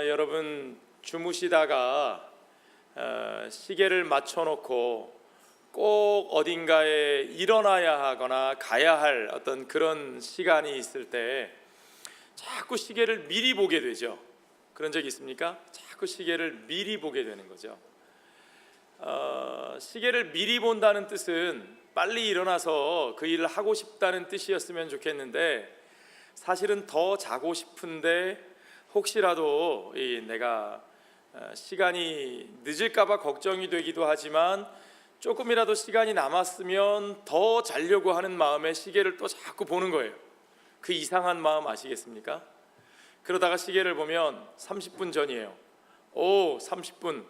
여러분 주무시다가 시계를 맞춰놓고 꼭 어딘가에 일어나야 하거나 가야 할 어떤 그런 시간이 있을 때 자꾸 시계를 미리 보게 되죠. 그런 적 있습니까? 자꾸 시계를 미리 보게 되는 거죠. 시계를 미리 본다는 뜻은 빨리 일어나서 그 일을 하고 싶다는 뜻이었으면 좋겠는데, 사실은 더 자고 싶은데 혹시라도 내가 시간이 늦을까봐 걱정이 되기도 하지만 조금이라도 시간이 남았으면 더 자려고 하는 마음에 시계를 또 자꾸 보는 거예요. 그 이상한 마음 아시겠습니까? 그러다가 시계를 보면 30분 전이에요. 30분,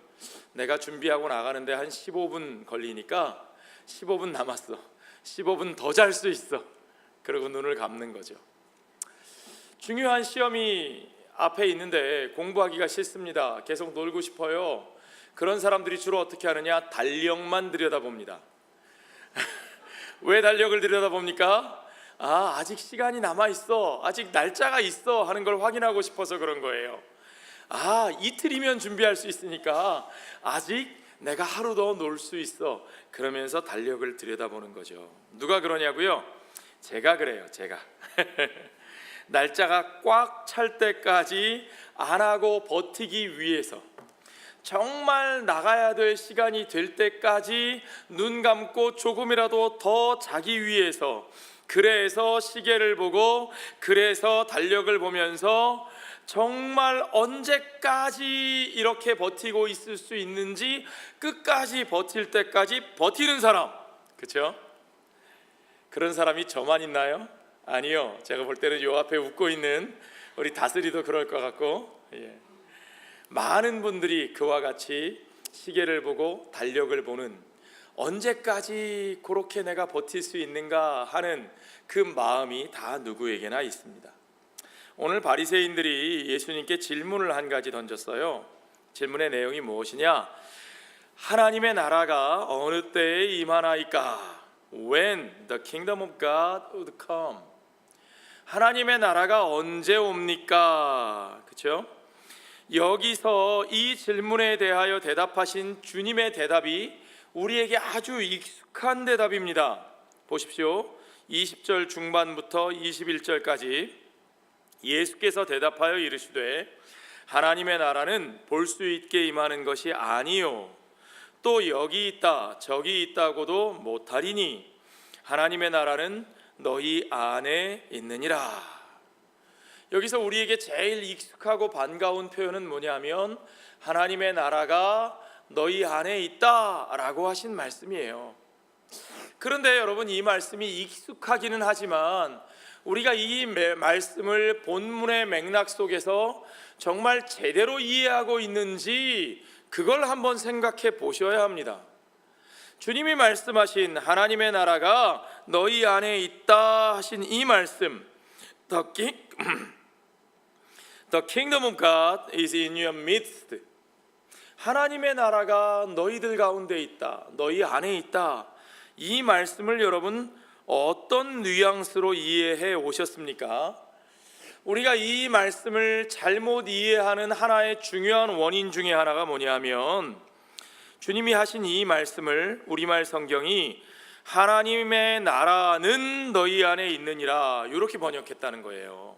내가 준비하고 나가는데 한 15분 걸리니까 15분 남았어, 15분 더 잘 수 있어. 그러고 눈을 감는 거죠. 중요한 시험이 앞에 있는데 공부하기가 싫습니다. 계속 놀고 싶어요. 그런 사람들이 주로 어떻게 하느냐? 달력만 들여다봅니다. 왜 달력을 들여다봅니까? 아직 시간이 남아있어, 아직 날짜가 있어 하는 걸 확인하고 싶어서 그런 거예요. 이틀이면 준비할 수 있으니까 아직 내가 하루 더 놀 수 있어. 그러면서 달력을 들여다보는 거죠. 누가 그러냐고요? 제가 그래요. 제가 날짜가 꽉 찰 때까지 안 하고 버티기 위해서, 정말 나가야 될 시간이 될 때까지 눈 감고 조금이라도 더 자기 위해서, 그래서 시계를 보고, 그래서 달력을 보면서 정말 언제까지 이렇게 버티고 있을 수 있는지 끝까지 버틸 때까지 버티는 사람, 그렇죠? 그런 사람이 저만 있나요? 아니요. 제가 볼 때는 요 앞에 웃고 있는 우리 다슬이도 그럴 것 같고, 많은 분들이 그와 같이 시계를 보고 달력을 보는, 언제까지 그렇게 내가 버틸 수 있는가 하는 그 마음이 다 누구에게나 있습니다. 오늘 바리새인들이 예수님께 질문을 한 가지 던졌어요. 질문의 내용이 무엇이냐? 하나님의 나라가 어느 때에 임하나이까? When the kingdom of God would come. 하나님의 나라가 언제 옵니까? 그렇죠? 여기서 이 질문에 대하여 대답하신 주님의 대답이 우리에게 아주 익숙한 대답입니다. 보십시오. 20절 중반부터 21절까지 예수께서 대답하여 이르시되 하나님의 나라는 볼 수 있게 임하는 것이 아니요 또 여기 있다 저기 있다고도 못하리니 하나님의 나라는 너희 안에 있느니라. 여기서 우리에게 제일 익숙하고 반가운 표현은 뭐냐면 하나님의 나라가 너희 안에 있다라고 하신 말씀이에요. 그런데 여러분, 이 말씀이 익숙하기는 하지만 우리가 이 말씀을 본문의 맥락 속에서 정말 제대로 이해하고 있는지 그걸 한번 생각해 보셔야 합니다. 주님이 말씀하신 하나님의 나라가 너희 안에 있다 하신 이 말씀, The kingdom of God is in your midst. 하나님의 나라가 너희들 가운데 있다, 너희 안에 있다. 이 말씀을 여러분 어떤 뉘앙스로 이해해 오셨습니까? 우리가 이 말씀을 잘못 이해하는 하나의 중요한 원인 중에 하나가 뭐냐면, 주님이 하신 이 말씀을 우리말 성경이 하나님의 나라는 너희 안에 있느니라 이렇게 번역했다는 거예요.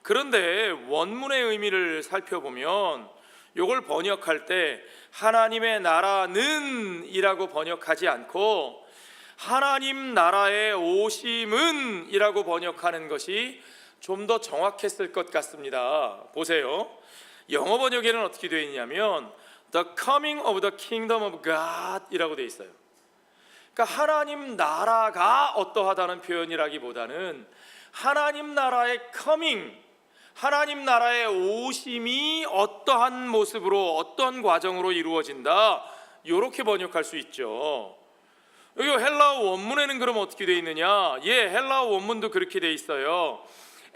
그런데 원문의 의미를 살펴보면 이걸 번역할 때 하나님의 나라는 이라고 번역하지 않고 하나님 나라의 오심은 이라고 번역하는 것이 좀 더 정확했을 것 같습니다. 보세요. 영어 번역에는 어떻게 되어 있냐면 The coming of the kingdom of God 이라고 되어 있어요. 그러니까 하나님 나라가 어떠하다는 표현이라기보다는 하나님 나라의 coming, 하나님 나라의 오심이 어떠한 모습으로 어떤 과정으로 이루어진다, 이렇게 번역할 수 있죠. 여기 헬라어 원문에는 그럼 어떻게 되어 있느냐? 헬라어 원문도 그렇게 되어 있어요.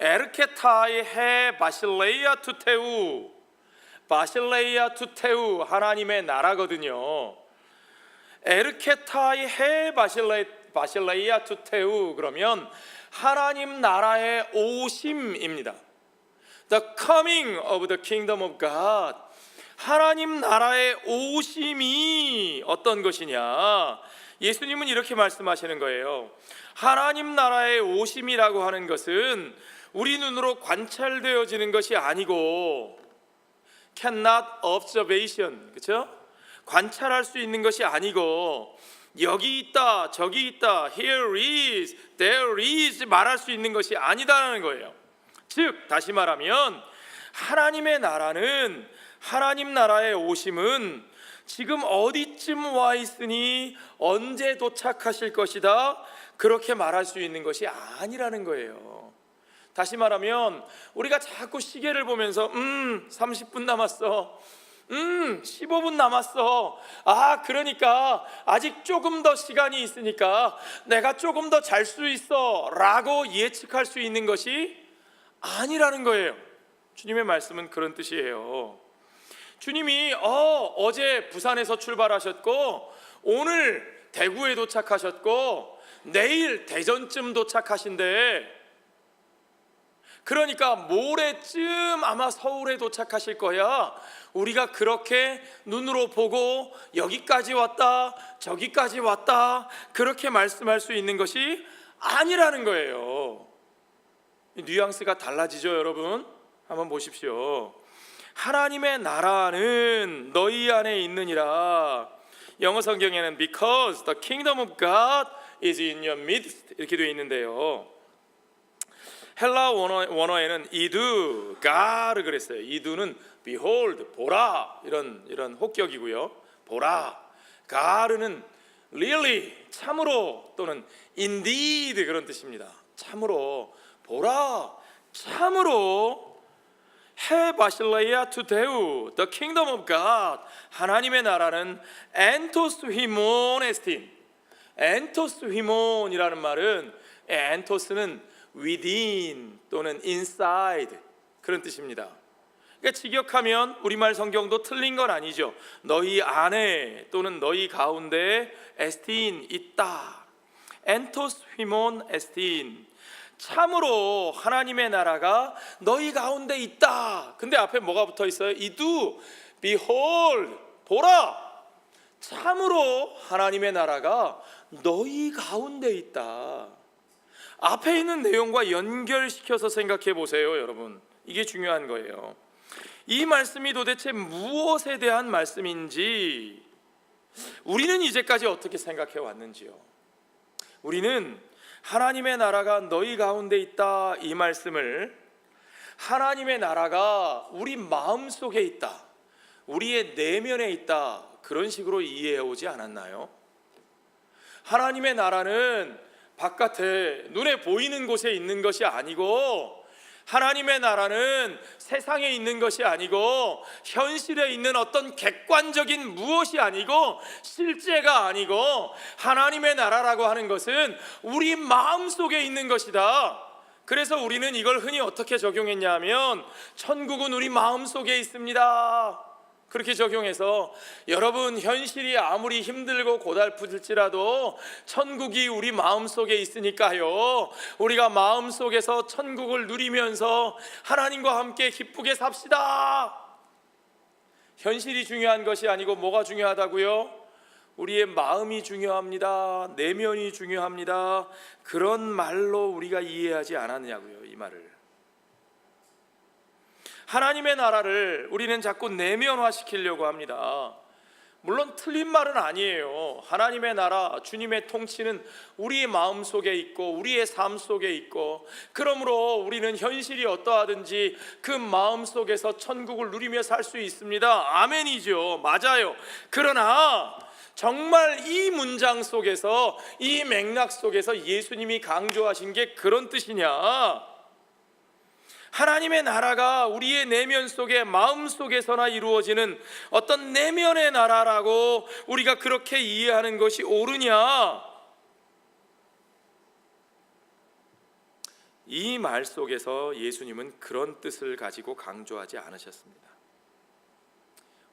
에르케타이 헤 바실레이아 투테우, 바실레이아 투테우, 하나님의 나라거든요. 에르케타이 헤 바실레이아 투테우, 그러면 하나님 나라의 오심입니다. The coming of the kingdom of God. 하나님 나라의 오심이 어떤 것이냐? 예수님은 이렇게 말씀하시는 거예요. 하나님 나라의 오심이라고 하는 것은 우리 눈으로 관찰되어지는 것이 아니고 cannot observation, 그렇죠? 관찰할 수 있는 것이 아니고 여기 있다, 저기 있다, here is, there is 말할 수 있는 것이 아니다라는 거예요. 즉 다시 말하면 하나님의 나라는, 하나님 나라의 오심은 지금 어디쯤 와 있으니 언제 도착하실 것이다, 그렇게 말할 수 있는 것이 아니라는 거예요. 다시 말하면 우리가 자꾸 시계를 보면서 30분 남았어, 15분 남았어, 그러니까 아직 조금 더 시간이 있으니까 내가 조금 더 잘 수 있어 라고 예측할 수 있는 것이 아니라는 거예요. 주님의 말씀은 그런 뜻이에요. 주님이 어제 부산에서 출발하셨고 오늘 대구에 도착하셨고 내일 대전쯤 도착하신대. 그러니까 모레쯤 아마 서울에 도착하실 거야. 우리가 그렇게 눈으로 보고 여기까지 왔다, 저기까지 왔다, 그렇게 말씀할 수 있는 것이 아니라는 거예요. 뉘앙스가 달라지죠, 여러분? 한번 보십시오. 하나님의 나라는 너희 안에 있느니라. 영어 성경에는 because the kingdom of God is in your midst 이렇게 되어 있는데요. 헬라 원어에는 이두 가르 그랬어요. 이두는 behold, 보라, 이런 혹격이고요. 보라. 가르는 really, 참으로, 또는 indeed 그런 뜻입니다. 참으로, 보라, 참으로. 해 바실레이아 투데우, the kingdom of God. 하나님의 나라는 엔토스 휘몬 에스틴. 엔토스 휘몬이라는 말은, 엔토스는 within 또는 inside 그런 뜻입니다. 그러니까 직역하면 우리말 성경도 틀린 건 아니죠. 너희 안에 또는 너희 가운데 에스틴 있다. 엔토스 휘몬 에스틴. 참으로 하나님의 나라가 너희 가운데 있다. 근데 앞에 뭐가 붙어 있어요? 이두, behold, 보라. 참으로 하나님의 나라가 너희 가운데 있다. 앞에 있는 내용과 연결시켜서 생각해 보세요, 여러분. 이게 중요한 거예요. 이 말씀이 도대체 무엇에 대한 말씀인지 우리는 이제까지 어떻게 생각해 왔는지요? 우리는 하나님의 나라가 너희 가운데 있다 이 말씀을 하나님의 나라가 우리 마음속에 있다, 우리의 내면에 있다, 그런 식으로 이해해 오지 않았나요? 하나님의 나라는 바깥에 눈에 보이는 곳에 있는 것이 아니고, 하나님의 나라는 세상에 있는 것이 아니고, 현실에 있는 어떤 객관적인 무엇이 아니고, 실제가 아니고, 하나님의 나라라고 하는 것은 우리 마음속에 있는 것이다. 그래서 우리는 이걸 흔히 어떻게 적용했냐 하면, 천국은 우리 마음속에 있습니다, 그렇게 적용해서 여러분, 현실이 아무리 힘들고 고달플지라도 천국이 우리 마음속에 있으니까요, 우리가 마음속에서 천국을 누리면서 하나님과 함께 기쁘게 삽시다. 현실이 중요한 것이 아니고 뭐가 중요하다고요? 우리의 마음이 중요합니다. 내면이 중요합니다. 그런 말로 우리가 이해하지 않았냐고요, 이 말을. 하나님의 나라를 우리는 자꾸 내면화시키려고 합니다. 물론 틀린 말은 아니에요. 하나님의 나라, 주님의 통치는 우리의 마음속에 있고 우리의 삶 속에 있고, 그러므로 우리는 현실이 어떠하든지 그 마음속에서 천국을 누리며 살 수 있습니다. 아멘이죠. 맞아요. 그러나 정말 이 문장 속에서, 이 맥락 속에서 예수님이 강조하신 게 그런 뜻이냐? 하나님의 나라가 우리의 내면 속에, 마음 속에서나 이루어지는 어떤 내면의 나라라고 우리가 그렇게 이해하는 것이 옳으냐? 이 말 속에서 예수님은 그런 뜻을 가지고 강조하지 않으셨습니다.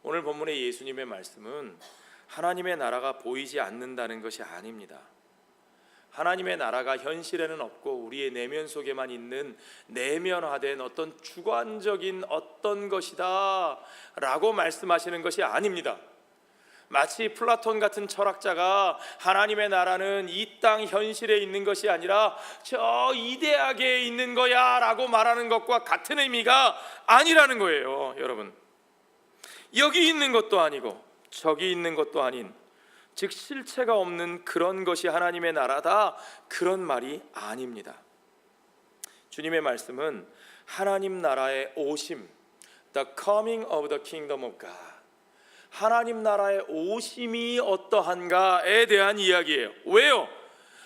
오늘 본문의 예수님의 말씀은 하나님의 나라가 보이지 않는다는 것이 아닙니다. 하나님의 나라가 현실에는 없고 우리의 내면 속에만 있는 내면화된 어떤 주관적인 어떤 것이다 라고 말씀하시는 것이 아닙니다. 마치 플라톤 같은 철학자가 하나님의 나라는 이 땅 현실에 있는 것이 아니라 저 이데아계에 있는 거야 라고 말하는 것과 같은 의미가 아니라는 거예요. 여러분, 여기 있는 것도 아니고 저기 있는 것도 아닌, 즉 실체가 없는 그런 것이 하나님의 나라다, 그런 말이 아닙니다. 주님의 말씀은 하나님 나라의 오심, The coming of the kingdom of God, 하나님 나라의 오심이 어떠한가에 대한 이야기예요. 왜요?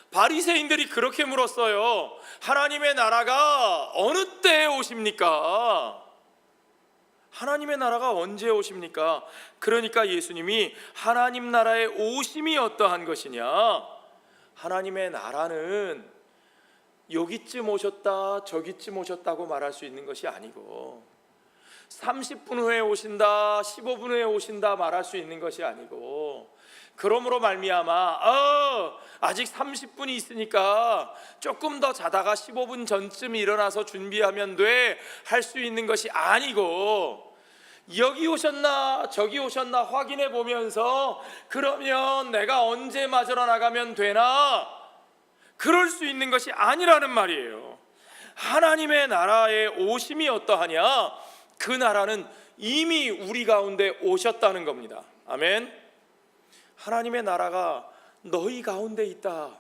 바리새인들이 그렇게 물었어요. 하나님의 나라가 어느 때에 오십니까? 하나님의 나라가 언제 오십니까? 그러니까 예수님이 하나님 나라의 오심이 어떠한 것이냐, 하나님의 나라는 여기쯤 오셨다 저기쯤 오셨다고 말할 수 있는 것이 아니고, 30분 후에 오신다 15분 후에 오신다 말할 수 있는 것이 아니고, 그러므로 말미암아 아직 30분이 있으니까 조금 더 자다가 15분 전쯤 일어나서 준비하면 돼 할 수 있는 것이 아니고, 여기 오셨나 저기 오셨나 확인해 보면서 그러면 내가 언제 맞으러 나가면 되나, 그럴 수 있는 것이 아니라는 말이에요. 하나님의 나라의 오심이 어떠하냐, 그 나라는 이미 우리 가운데 오셨다는 겁니다. 아멘. 하나님의 나라가 너희 가운데 있다.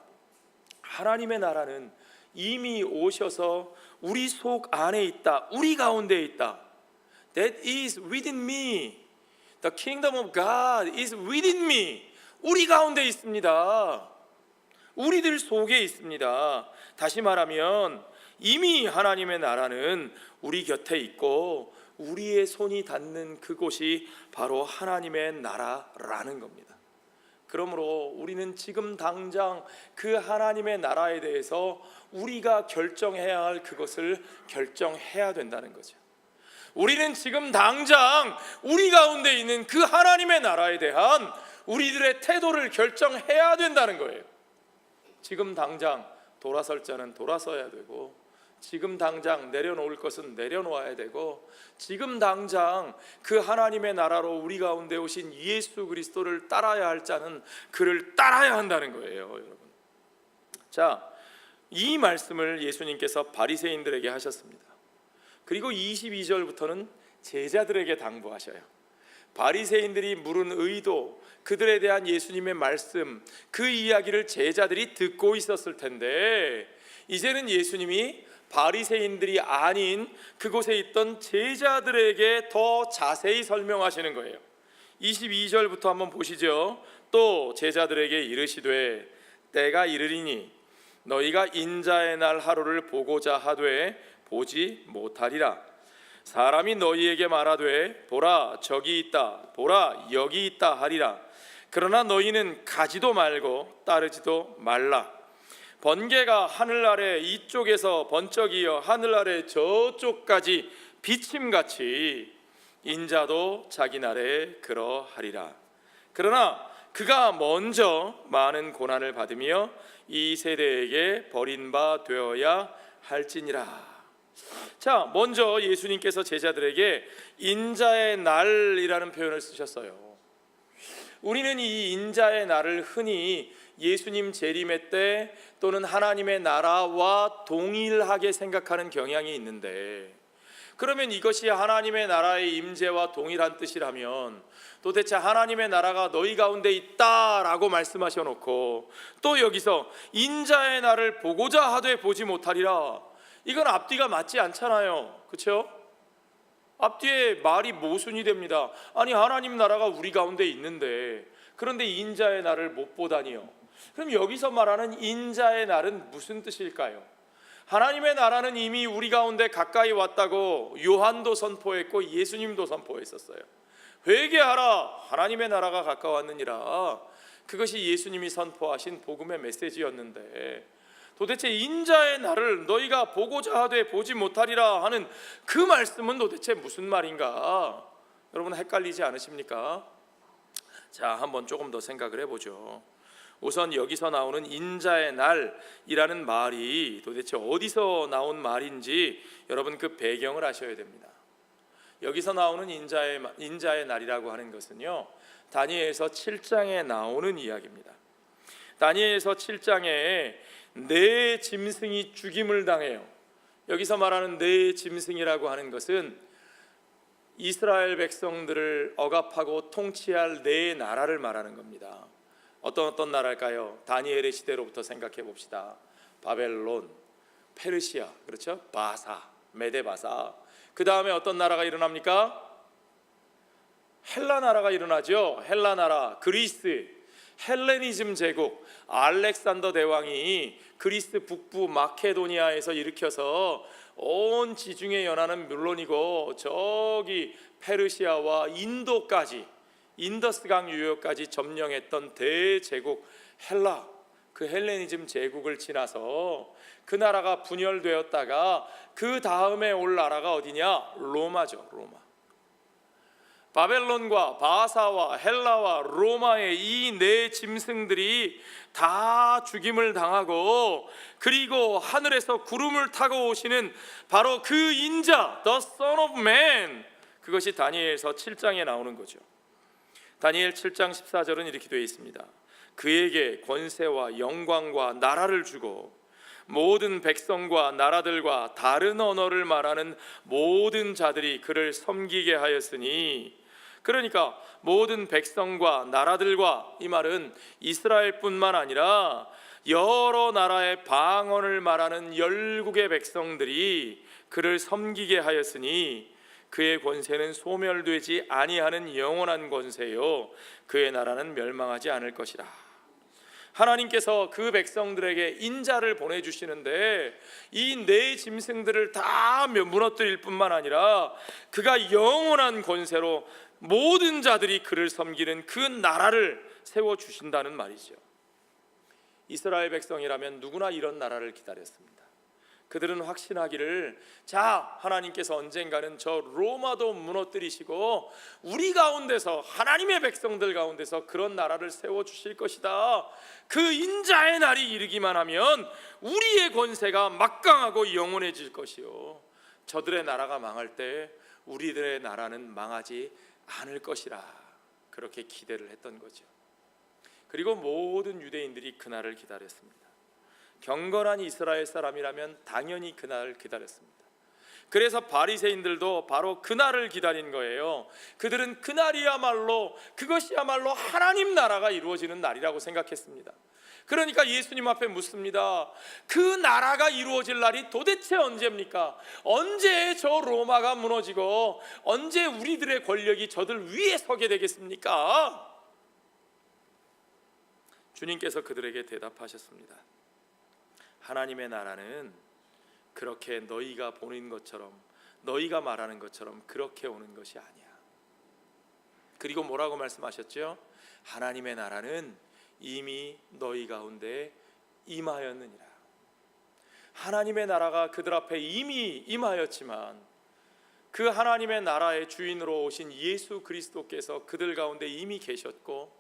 하나님의 나라는 이미 오셔서 우리 속 안에 있다. 우리 가운데 있다. That is within me. The kingdom of God is within me. 우리 가운데 있습니다. 우리들 속에 있습니다. 다시 말하면 이미 하나님의 나라는 우리 곁에 있고, 우리의 손이 닿는 그곳이 바로 하나님의 나라라는 겁니다. 그러므로 우리는 지금 당장 그 하나님의 나라에 대해서 우리가 결정해야 할 그것을 결정해야 된다는 거죠. 우리는 지금 당장 우리 가운데 있는 그 하나님의 나라에 대한 우리들의 태도를 결정해야 된다는 거예요. 지금 당장 돌아설 자는 돌아서야 되고, 지금 당장 내려놓을 것은 내려놓아야 되고, 지금 당장 그 하나님의 나라로 우리 가운데 오신 예수 그리스도를 따라야 할 자는 그를 따라야 한다는 거예요. 여러분, 자, 이 말씀을 예수님께서 바리새인들에게 하셨습니다. 그리고 22절부터는 제자들에게 당부하셔요. 바리새인들이 물은 의도, 그들에 대한 예수님의 말씀, 그 이야기를 제자들이 듣고 있었을 텐데, 이제는 예수님이 바리새인들이 아닌 그곳에 있던 제자들에게 더 자세히 설명하시는 거예요. 22절부터 한번 보시죠. 또 제자들에게 이르시되 때가 이르리니 너희가 인자의 날 하루를 보고자 하되 보지 못하리라. 사람이 너희에게 말하되 보라 저기 있다 보라 여기 있다 하리라. 그러나 너희는 가지도 말고 따르지도 말라. 번개가 하늘 아래 이쪽에서 번쩍이어 하늘 아래 저쪽까지 비침같이 인자도 자기 날에 그러하리라. 그러나 그가 먼저 많은 고난을 받으며 이 세대에게 버린 바 되어야 할지니라. 자, 먼저 예수님께서 제자들에게 인자의 날이라는 표현을 쓰셨어요. 우리는 이 인자의 날을 흔히 예수님 재림의 때 또는 하나님의 나라와 동일하게 생각하는 경향이 있는데, 그러면 이것이 하나님의 나라의 임재와 동일한 뜻이라면 도대체 하나님의 나라가 너희 가운데 있다라고 말씀하셔 놓고 또 여기서 인자의 날을 보고자 하되 보지 못하리라, 이건 앞뒤가 맞지 않잖아요. 그렇죠? 앞뒤에 말이 모순이 됩니다. 아니, 하나님 나라가 우리 가운데 있는데 그런데 인자의 날을 못 보다니요. 그럼 여기서 말하는 인자의 날은 무슨 뜻일까요? 하나님의 나라는 이미 우리 가운데 가까이 왔다고 요한도 선포했고 예수님도 선포했었어요. 회개하라, 하나님의 나라가 가까웠느니라. 그것이 예수님이 선포하신 복음의 메시지였는데, 도대체 인자의 날을 너희가 보고자 하되 보지 못하리라 하는 그 말씀은 도대체 무슨 말인가? 여러분 헷갈리지 않으십니까? 자, 한번 조금 더 생각을 해보죠. 우선 여기서 나오는 인자의 날이라는 말이 도대체 어디서 나온 말인지 여러분 그 배경을 아셔야 됩니다. 여기서 나오는 인자의 날이라고 하는 것은요, 다니엘서 7장에 나오는 이야기입니다. 다니엘서 7장에 네 짐승이 죽임을 당해요. 여기서 말하는 네 짐승이라고 하는 것은 이스라엘 백성들을 억압하고 통치할 네 나라를 말하는 겁니다. 어떤 나라일까요? 다니엘의 시대로부터 생각해 봅시다. 바벨론, 페르시아, 그렇죠? 바사, 메데바사. 그 다음에 어떤 나라가 일어납니까? 헬라 나라가 일어나죠. 헬라 나라, 그리스, 헬레니즘 제국, 알렉산더 대왕이 그리스 북부 마케도니아에서 일으켜서 온 지중해 연안은 물론이고 저기 페르시아와 인도까지, 인더스강 유역까지 점령했던 대제국 헬라, 그 헬레니즘 제국을 지나서 그 나라가 분열되었다가 그 다음에 올 나라가 어디냐? 로마죠. 로마. 바벨론과 바사와 헬라와 로마의 이 네 짐승들이 다 죽임을 당하고, 그리고 하늘에서 구름을 타고 오시는 바로 그 인자, The Son of Man, 그것이 다니엘서 7장에 나오는 거죠. 다니엘 7장 14절은 이렇게 되어 있습니다. 그에게 권세와 영광과 나라를 주고 모든 백성과 나라들과 다른 언어를 말하는 모든 자들이 그를 섬기게 하였으니, 그러니까 모든 백성과 나라들과, 이 말은 이스라엘뿐만 아니라 여러 나라의 방언을 말하는 열국의 백성들이 그를 섬기게 하였으니 그의 권세는 소멸되지 아니하는 영원한 권세요 그의 나라는 멸망하지 않을 것이라. 하나님께서 그 백성들에게 인자를 보내주시는데 이 네 짐승들을 다 무너뜨릴 뿐만 아니라 그가 영원한 권세로 모든 자들이 그를 섬기는 그 나라를 세워주신다는 말이죠. 이스라엘 백성이라면 누구나 이런 나라를 기다렸습니다. 그들은 확신하기를, 자, 하나님께서 언젠가는 저 로마도 무너뜨리시고 우리 가운데서, 하나님의 백성들 가운데서 그런 나라를 세워주실 것이다. 그 인자의 날이 이르기만 하면 우리의 권세가 막강하고 영원해질 것이요 저들의 나라가 망할 때 우리들의 나라는 망하지 않을 것이라, 그렇게 기대를 했던 거죠. 그리고 모든 유대인들이 그날을 기다렸습니다. 경건한 이스라엘 사람이라면 당연히 그날을 기다렸습니다. 그래서 바리새인들도 바로 그날을 기다린 거예요. 그들은 그날이야말로, 그것이야말로 하나님 나라가 이루어지는 날이라고 생각했습니다. 그러니까 예수님 앞에 묻습니다. 그 나라가 이루어질 날이 도대체 언제입니까? 언제 저 로마가 무너지고 언제 우리들의 권력이 저들 위에 서게 되겠습니까? 주님께서 그들에게 대답하셨습니다. 하나님의 나라는 그렇게 너희가 보는 것처럼, 너희가 말하는 것처럼 그렇게 오는 것이 아니야. 그리고 뭐라고 말씀하셨죠? 하나님의 나라는 이미 너희 가운데 임하였느니라. 하나님의 나라가 그들 앞에 이미 임하였지만 그 하나님의 나라의 주인으로 오신 예수 그리스도께서 그들 가운데 이미 계셨고,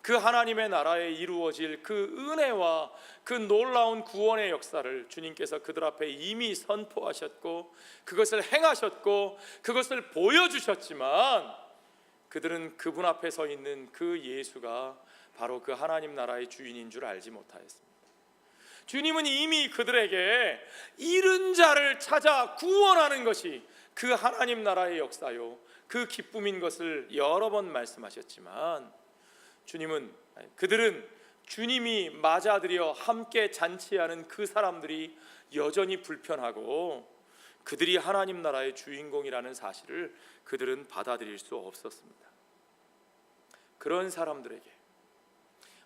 그 하나님의 나라에 이루어질 그 은혜와 그 놀라운 구원의 역사를 주님께서 그들 앞에 이미 선포하셨고 그것을 행하셨고 그것을 보여주셨지만, 그들은 그분 앞에 서 있는 그 예수가 바로 그 하나님 나라의 주인인 줄 알지 못하였습니다. 주님은 이미 그들에게 잃은 자를 찾아 구원하는 것이 그 하나님 나라의 역사요 그 기쁨인 것을 여러 번 말씀하셨지만, 그들은 주님이 맞아들여 함께 잔치하는 그 사람들이 여전히 불편하고 그들이 하나님 나라의 주인공이라는 사실을 그들은 받아들일 수 없었습니다. 그런 사람들에게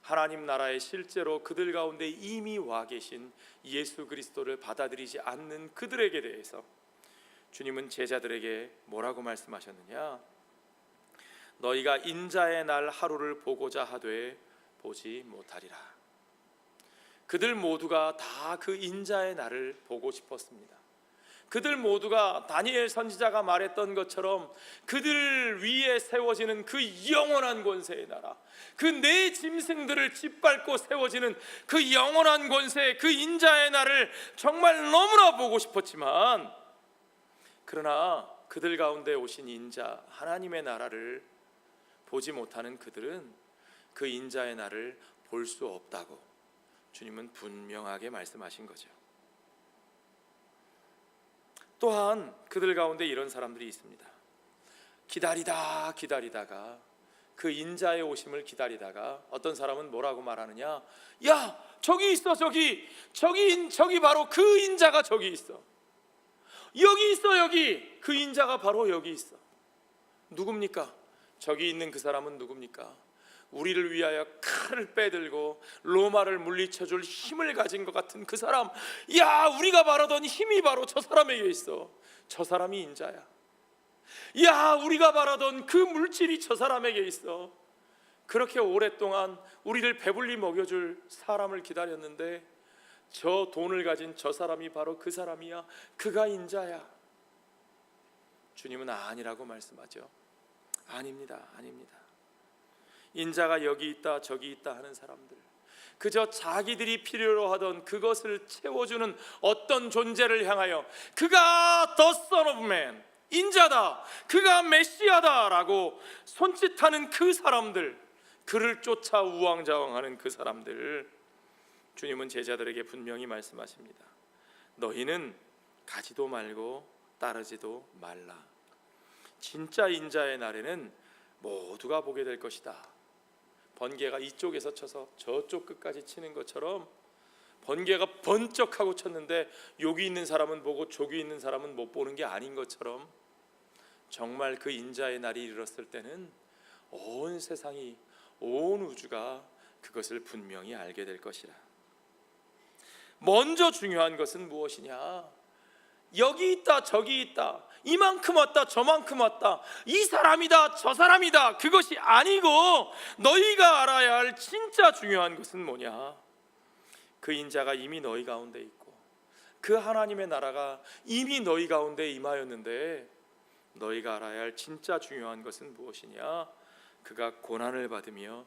하나님 나라에 실제로 그들 가운데 이미 와 계신 예수 그리스도를 받아들이지 않는 그들에게 대해서 주님은 제자들에게 뭐라고 말씀하셨느냐? 너희가 인자의 날 하루를 보고자 하되 보지 못하리라. 그들 모두가 다 그 인자의 날을 보고 싶었습니다. 그들 모두가 다니엘 선지자가 말했던 것처럼 그들 위에 세워지는 그 영원한 권세의 나라, 그 내 짐승들을 짓밟고 세워지는 그 영원한 권세, 그 인자의 날을 정말 너무나 보고 싶었지만, 그러나 그들 가운데 오신 인자 하나님의 나라를 보지 못하는 그들은 그 인자의 날을 볼 수 없다고 주님은 분명하게 말씀하신 거죠. 또한 그들 가운데 이런 사람들이 있습니다. 기다리다가 그 인자의 오심을 기다리다가 어떤 사람은 뭐라고 말하느냐? 야, 저기 있어, 저기 바로 그 인자가 저기 있어. 여기 있어, 여기. 그 인자가 바로 여기 있어. 누굽니까? 저기 있는 그 사람은 누굽니까? 우리를 위하여 칼을 빼들고 로마를 물리쳐줄 힘을 가진 것 같은 그 사람. 야, 우리가 바라던 힘이 바로 저 사람에게 있어. 저 사람이 인자야. 야, 우리가 바라던 그 물질이 저 사람에게 있어. 그렇게 오랫동안 우리를 배불리 먹여줄 사람을 기다렸는데 저 돈을 가진 저 사람이 바로 그 사람이야. 그가 인자야. 주님은 아니라고 말씀하죠. 아닙니다. 인자가 여기 있다 저기 있다 하는 사람들, 그저 자기들이 필요로 하던 그것을 채워주는 어떤 존재를 향하여 그가 The Son of Man, 인자다, 그가 메시아다 라고 손짓하는 그 사람들, 그를 쫓아 우왕좌왕하는 그 사람들, 주님은 제자들에게 분명히 말씀하십니다. 너희는 가지도 말고 따르지도 말라. 진짜 인자의 날에는 모두가 보게 될 것이다. 번개가 이쪽에서 쳐서 저쪽 끝까지 치는 것처럼 번개가 번쩍하고 쳤는데 여기 있는 사람은 보고 저기 있는 사람은 못 보는 게 아닌 것처럼 정말 그 인자의 날이 이르렀을 때는 온 세상이, 온 우주가 그것을 분명히 알게 될 것이라. 먼저 중요한 것은 무엇이냐? 여기 있다 저기 있다, 이만큼 왔다 저만큼 왔다, 이 사람이다 저 사람이다, 그것이 아니고 너희가 알아야 할 진짜 중요한 것은 뭐냐? 그 인자가 이미 너희 가운데 있고 그 하나님의 나라가 이미 너희 가운데 임하였는데, 너희가 알아야 할 진짜 중요한 것은 무엇이냐? 그가 고난을 받으며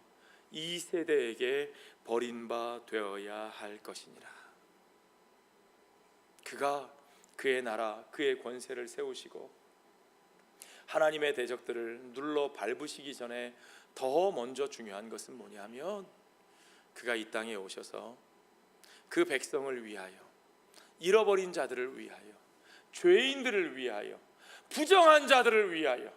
이 세대에게 버린 바 되어야 할 것이니라. 그가 그의 나라, 그의 권세를 세우시고 하나님의 대적들을 눌러 밟으시기 전에 더 먼저 중요한 것은 뭐냐면, 그가 이 땅에 오셔서 그 백성을 위하여, 잃어버린 자들을 위하여, 죄인들을 위하여, 부정한 자들을 위하여,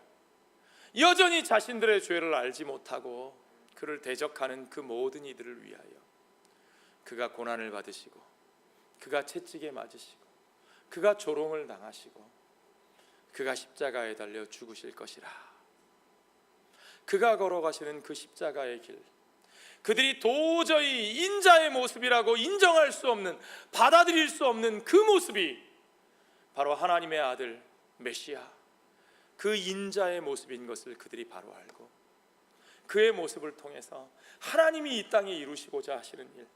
여전히 자신들의 죄를 알지 못하고 그를 대적하는 그 모든 이들을 위하여 그가 고난을 받으시고 그가 채찍에 맞으시고 그가 조롱을 당하시고 그가 십자가에 달려 죽으실 것이라. 그가 걸어가시는 그 십자가의 길, 그들이 도저히 인자의 모습이라고 인정할 수 없는, 받아들일 수 없는 그 모습이 바로 하나님의 아들 메시아, 그 인자의 모습인 것을 그들이 바로 알고 그의 모습을 통해서 하나님이 이 땅에 이루시고자 하시는 일,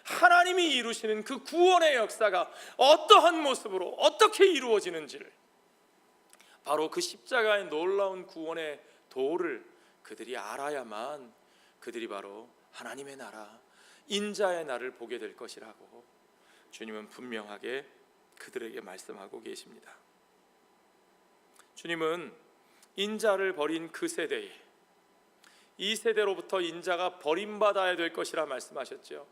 하나님이 이루시는 그 구원의 역사가 어떠한 모습으로 어떻게 이루어지는지를, 바로 그 십자가의 놀라운 구원의 도를 그들이 알아야만 그들이 바로 하나님의 나라, 인자의 날을 보게 될 것이라고 주님은 분명하게 그들에게 말씀하고 계십니다. 주님은 인자를 버린 그 세대에, 이 세대로부터 인자가 버림받아야 될 것이라 말씀하셨죠.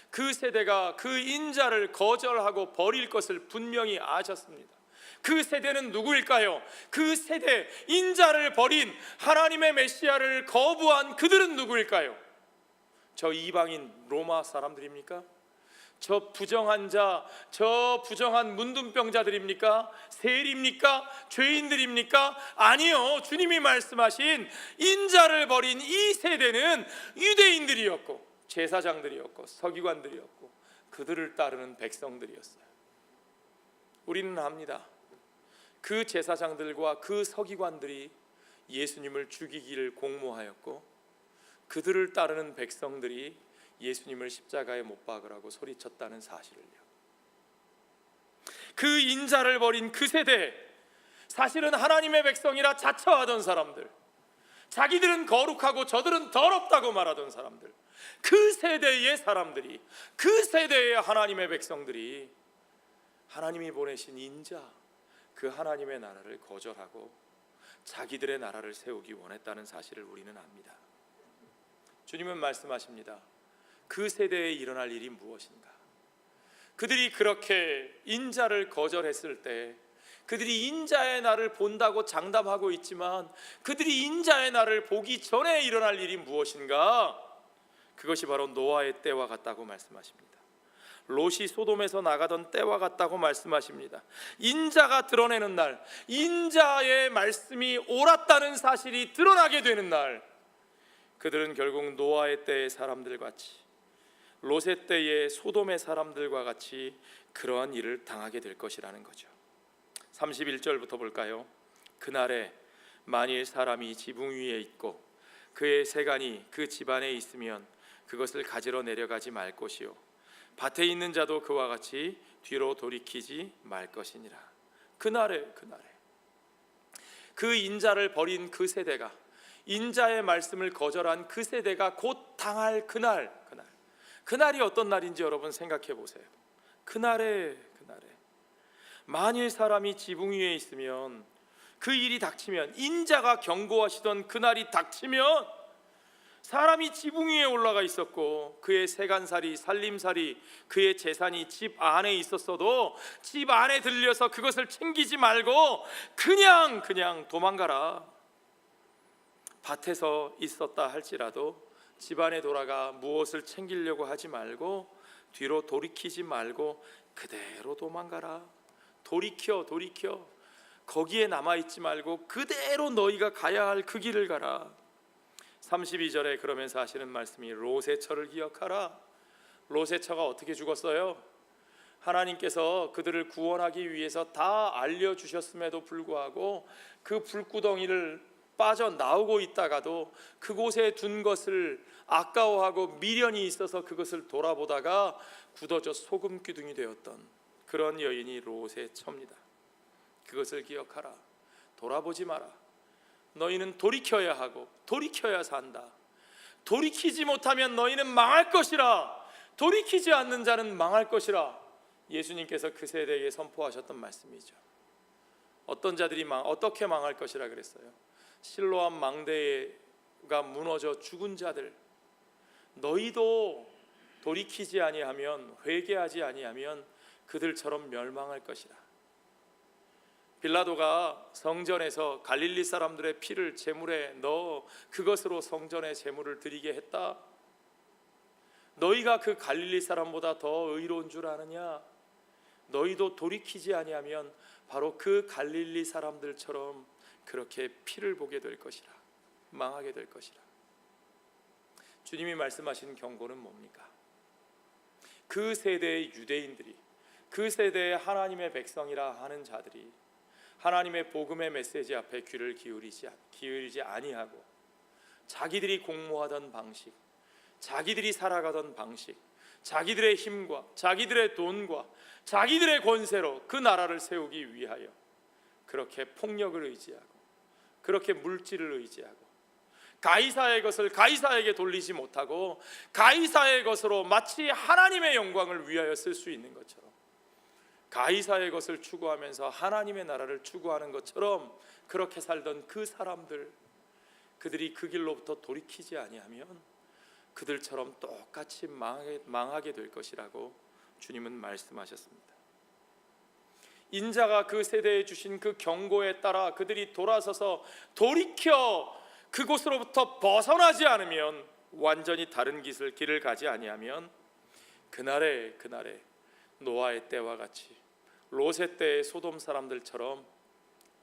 그 세대가 그 인자를 거절하고 버릴 것을 분명히 아셨습니다. 그 세대는 누구일까요? 그 세대, 인자를 버린 하나님의 메시아를 거부한 그들은 누구일까요? 저 이방인 로마 사람들입니까? 저 부정한 자, 저 부정한 문둥병자들입니까? 세리입니까? 죄인들입니까? 아니요. 주님이 말씀하신 인자를 버린 이 세대는 유대인들이었고 제사장들이었고 서기관들이었고 그들을 따르는 백성들이었어요. 우리는 압니다. 그 제사장들과 그 서기관들이 예수님을 죽이기를 공모하였고 그들을 따르는 백성들이 예수님을 십자가에 못 박으라고 소리쳤다는 사실을요. 그 인자를 버린 그 세대, 사실은 하나님의 백성이라 자처하던 사람들, 자기들은 거룩하고 저들은 더럽다고 말하던 사람들, 그 세대의 사람들이, 그 세대의 하나님의 백성들이 하나님이 보내신 인자, 그 하나님의 나라를 거절하고 자기들의 나라를 세우기 원했다는 사실을 우리는 압니다. 주님은 말씀하십니다. 그 세대에 일어날 일이 무엇인가? 그들이 그렇게 인자를 거절했을 때, 그들이 인자의 날을 본다고 장담하고 있지만 그들이 인자의 날을 보기 전에 일어날 일이 무엇인가? 그것이 바로 노아의 때와 같다고 말씀하십니다. 롯이 소돔에서 나가던 때와 같다고 말씀하십니다. 인자가 드러내는 날, 인자의 말씀이 옳았다는 사실이 드러나게 되는 날, 그들은 결국 노아의 때의 사람들 같이, 롯의 때의 소돔의 사람들과 같이 그러한 일을 당하게 될 것이라는 거죠. 31절부터 볼까요? 그날에 만일 사람이 지붕 위에 있고 그의 세간이 그 집안에 있으면 그것을 가지러 내려가지 말 것이요 밭에 있는 자도 그와 같이 뒤로 돌이키지 말 것이니라. 그날에 그 인자를 버린 그 세대가, 인자의 말씀을 거절한 그 세대가 곧 당할 그날이 어떤 날인지 여러분 생각해 보세요. 그날에 만일 사람이 지붕 위에 있으면, 그 일이 닥치면, 인자가 경고하시던 그날이 닥치면, 사람이 지붕 위에 올라가 있었고 그의 세간살이, 살림살이, 그의 재산이 집 안에 있었어도 집 안에 들려서 그것을 챙기지 말고 그냥 도망가라. 밭에서 있었다 할지라도 집 안에 돌아가 무엇을 챙기려고 하지 말고 뒤로 돌이키지 말고 그대로 도망가라. 돌이켜 거기에 남아있지 말고 그대로 너희가 가야 할 그 길을 가라. 32절에 그러면서 하시는 말씀이 롯의 처를 기억하라. 롯의 처가 어떻게 죽었어요? 하나님께서 그들을 구원하기 위해서 다 알려주셨음에도 불구하고 그 불구덩이를 빠져나오고 있다가도 그곳에 둔 것을 아까워하고 미련이 있어서 그것을 돌아보다가 굳어져 소금 기둥이 되었던 그런 여인이 롯의 처입니다. 그것을 기억하라. 돌아보지 마라. 너희는 돌이켜야 하고 돌이켜야 산다. 돌이키지 못하면 너희는 망할 것이라. 돌이키지 않는 자는 망할 것이라. 예수님께서 그 세대에 선포하셨던 말씀이죠. 어떤 자들이 어떻게 망할 것이라 그랬어요? 실로암 망대가 무너져 죽은 자들, 너희도 돌이키지 아니하면, 회개하지 아니하면 그들처럼 멸망할 것이라. 빌라도가 성전에서 갈릴리 사람들의 피를 제물에 넣어 그것으로 성전에 제물을 드리게 했다. 너희가 그 갈릴리 사람보다 더 의로운 줄 아느냐? 너희도 돌이키지 아니하면 바로 그 갈릴리 사람들처럼 그렇게 피를 보게 될 것이라. 망하게 될 것이라. 주님이 말씀하신 경고는 뭡니까? 그 세대의 유대인들이, 그 세대의 하나님의 백성이라 하는 자들이 하나님의 복음의 메시지 앞에 귀를 기울이지 아니하고 자기들이 공모하던 방식, 자기들이 살아가던 방식, 자기들의 힘과 자기들의 돈과 자기들의 권세로 그 나라를 세우기 위하여 그렇게 폭력을 의지하고, 그렇게 물질을 의지하고, 가이사의 것을 가이사에게 돌리지 못하고 가이사의 것으로 마치 하나님의 영광을 위하여 쓸 수 있는 것처럼, 가이사의 것을 추구하면서 하나님의 나라를 추구하는 것처럼 그렇게 살던 그 사람들, 그들이 그 길로부터 돌이키지 아니하면 그들처럼 똑같이 망하게 될 것이라고 주님은 말씀하셨습니다. 인자가 그 세대에 주신 그 경고에 따라 그들이 돌아서서 돌이켜 그곳으로부터 벗어나지 않으면, 완전히 다른 길을 가지 아니하면 그날에 노아의 때와 같이, 롯의 때의 소돔 사람들처럼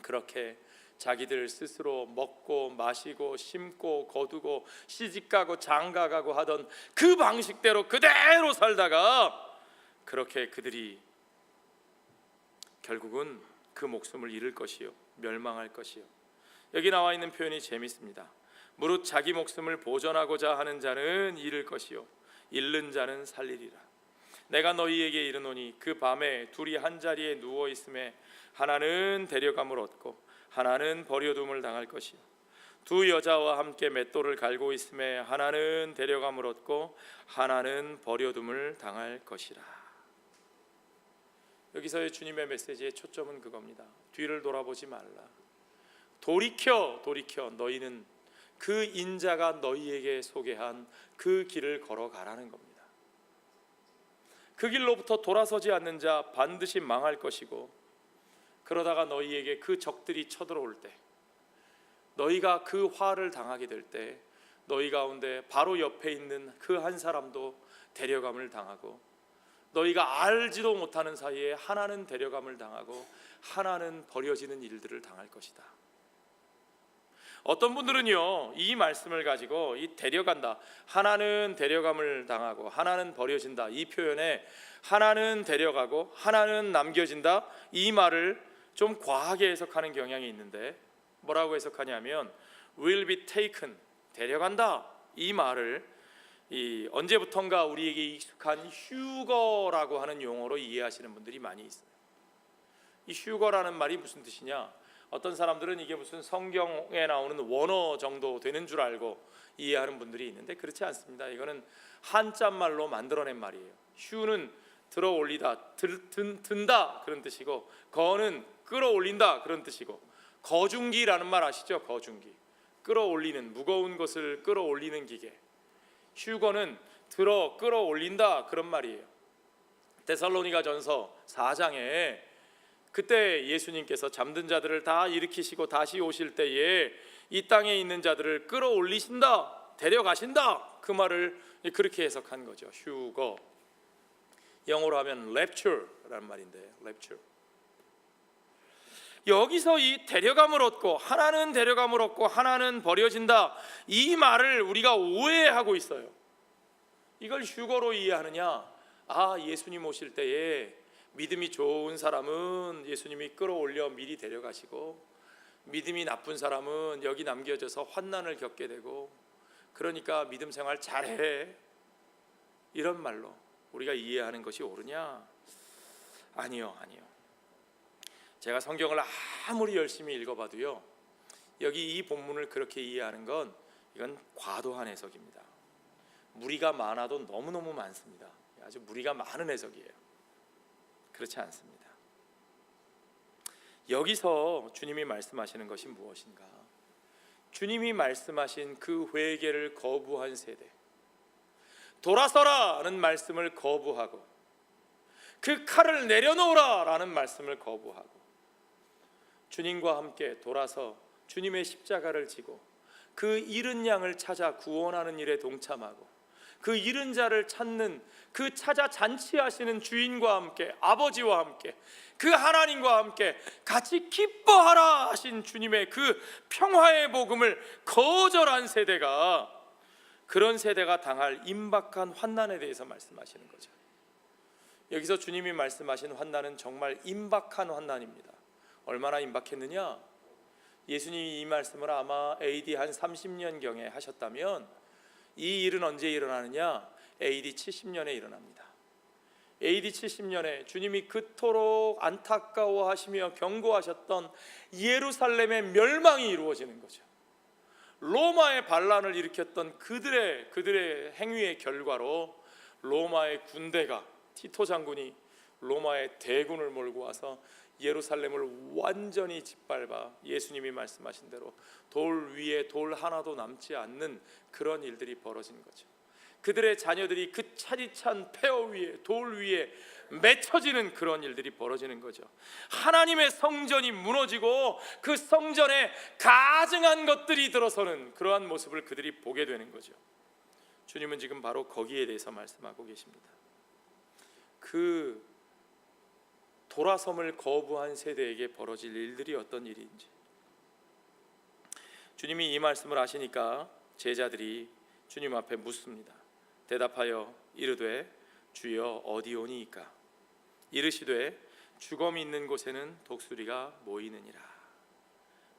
그렇게 자기들 스스로 먹고 마시고 심고 거두고 시집가고 장가가고 하던 그 방식대로 그대로 살다가 그렇게 그들이 결국은 그 목숨을 잃을 것이요, 멸망할 것이요. 여기 나와 있는 표현이 재밌습니다. 무릇 자기 목숨을 보존하고자 하는 자는 잃을 것이요 잃는 자는 살리리라. 내가 너희에게 이르노니 그 밤에 둘이 한 자리에 누워 있음에 하나는 데려감을 얻고 하나는 버려둠을 당할 것이요 두 여자와 함께 맷돌을 갈고 있음에 하나는 데려감을 얻고 하나는 버려둠을 당할 것이라. 여기서의 주님의 메시지의 초점은 그겁니다. 뒤를 돌아보지 말라. 돌이켜 너희는 그 인자가 너희에게 소개한 그 길을 걸어가라는 겁니다. 그 길로부터 돌아서지 않는 자 반드시 망할 것이고, 그러다가 너희에게 그 적들이 쳐들어올 때, 너희가 그 화를 당하게 될 때 너희 가운데 바로 옆에 있는 그 한 사람도 데려감을 당하고, 너희가 알지도 못하는 사이에 하나는 데려감을 당하고 하나는 버려지는 일들을 당할 것이다. 어떤 분들은요, 이 말씀을 가지고 이 데려간다, 하나는 데려감을 당하고 하나는 버려진다, 이 표현에 하나는 데려가고 하나는 남겨진다, 이 말을 좀 과하게 해석하는 경향이 있는데, 뭐라고 해석하냐면 will be taken, 데려간다, 이 말을 언제부턴가 우리에게 익숙한 휴거라고 하는 용어로 이해하시는 분들이 많이 있어요. 이 휴거라는 말이 무슨 뜻이냐, 어떤 사람들은 이게 무슨 성경에 나오는 원어 정도 되는 줄 알고 이해하는 분들이 있는데, 그렇지 않습니다. 이거는 한자말로 만들어낸 말이에요. 휴는 들어 올리다, 든다 그런 뜻이고, 거는 끌어올린다 그런 뜻이고, 거중기라는 말 아시죠? 거중기, 끌어올리는, 무거운 것을 끌어올리는 기계. 휴거는 들어 끌어올린다 그런 말이에요. 데살로니가전서 4장에 그때 예수님께서 잠든 자들을 다 일으키시고 다시 오실 때에 이 땅에 있는 자들을 끌어올리신다, 데려가신다, 그 말을 그렇게 해석한 거죠. 휴거, 영어로 하면 rapture라는 말인데, rapture. 여기서 이 데려감을 얻고 하나는 데려감을 얻고 하나는 버려진다, 이 말을 우리가 오해하고 있어요. 이걸 휴거로 이해하느냐, 예수님 오실 때에 믿음이 좋은 사람은 예수님이 끌어올려 미리 데려가시고, 믿음이 나쁜 사람은 여기 남겨져서 환난을 겪게 되고, 그러니까 믿음 생활 잘해, 이런 말로 우리가 이해하는 것이 옳으냐? 아니요. 제가 성경을 아무리 열심히 읽어봐도요, 여기 이 본문을 그렇게 이해하는 건 이건 과도한 해석입니다. 무리가 많아도 너무너무 많습니다. 아주 무리가 많은 해석이에요. 그렇지 않습니다. 여기서 주님이 말씀하시는 것이 무엇인가? 주님이 말씀하신 그 회개를 거부한 세대, 돌아서라는 말씀을 거부하고 그 칼을 내려놓으라라는 말씀을 거부하고 주님과 함께 돌아서 주님의 십자가를 지고 그 잃은 양을 찾아 구원하는 일에 동참하고, 그 잃은 자를 찾는 그 찾아 잔치하시는 주인과 함께, 아버지와 함께, 그 하나님과 함께 같이 기뻐하라 하신 주님의 그 평화의 복음을 거절한 세대가, 그런 세대가 당할 임박한 환난에 대해서 말씀하시는 거죠. 여기서 주님이 말씀하신 환난은 정말 임박한 환난입니다. 얼마나 임박했느냐? 예수님이 이 말씀을 아마 AD 한 30년경에 하셨다면 이 일은 언제 일어나느냐? AD 70년에 일어납니다. AD 70년에 주님이 그토록 안타까워하시며 경고하셨던 예루살렘의 멸망이 이루어지는 거죠. 로마의 반란을 일으켰던 그들의 행위의 결과로 로마의 군대가, 티토 장군이 로마의 대군을 몰고 와서 예루살렘을 완전히 짓밟아 예수님이 말씀하신 대로 돌 위에 돌 하나도 남지 않는 그런 일들이 벌어진 거죠. 그들의 자녀들이 그 차디찬 폐허 위에, 돌 위에 맺혀지는 그런 일들이 벌어지는 거죠. 하나님의 성전이 무너지고 그 성전에 가증한 것들이 들어서는 그러한 모습을 그들이 보게 되는 거죠. 주님은 지금 바로 거기에 대해서 말씀하고 계십니다. 그 돌아섬을 거부한 세대에게 벌어질 일들이 어떤 일인지, 주님이 이 말씀을 하시니까 제자들이 주님 앞에 묻습니다. 대답하여 이르되 주여 어디 오니이까? 이르시되 주검이 있는 곳에는 독수리가 모이느니라.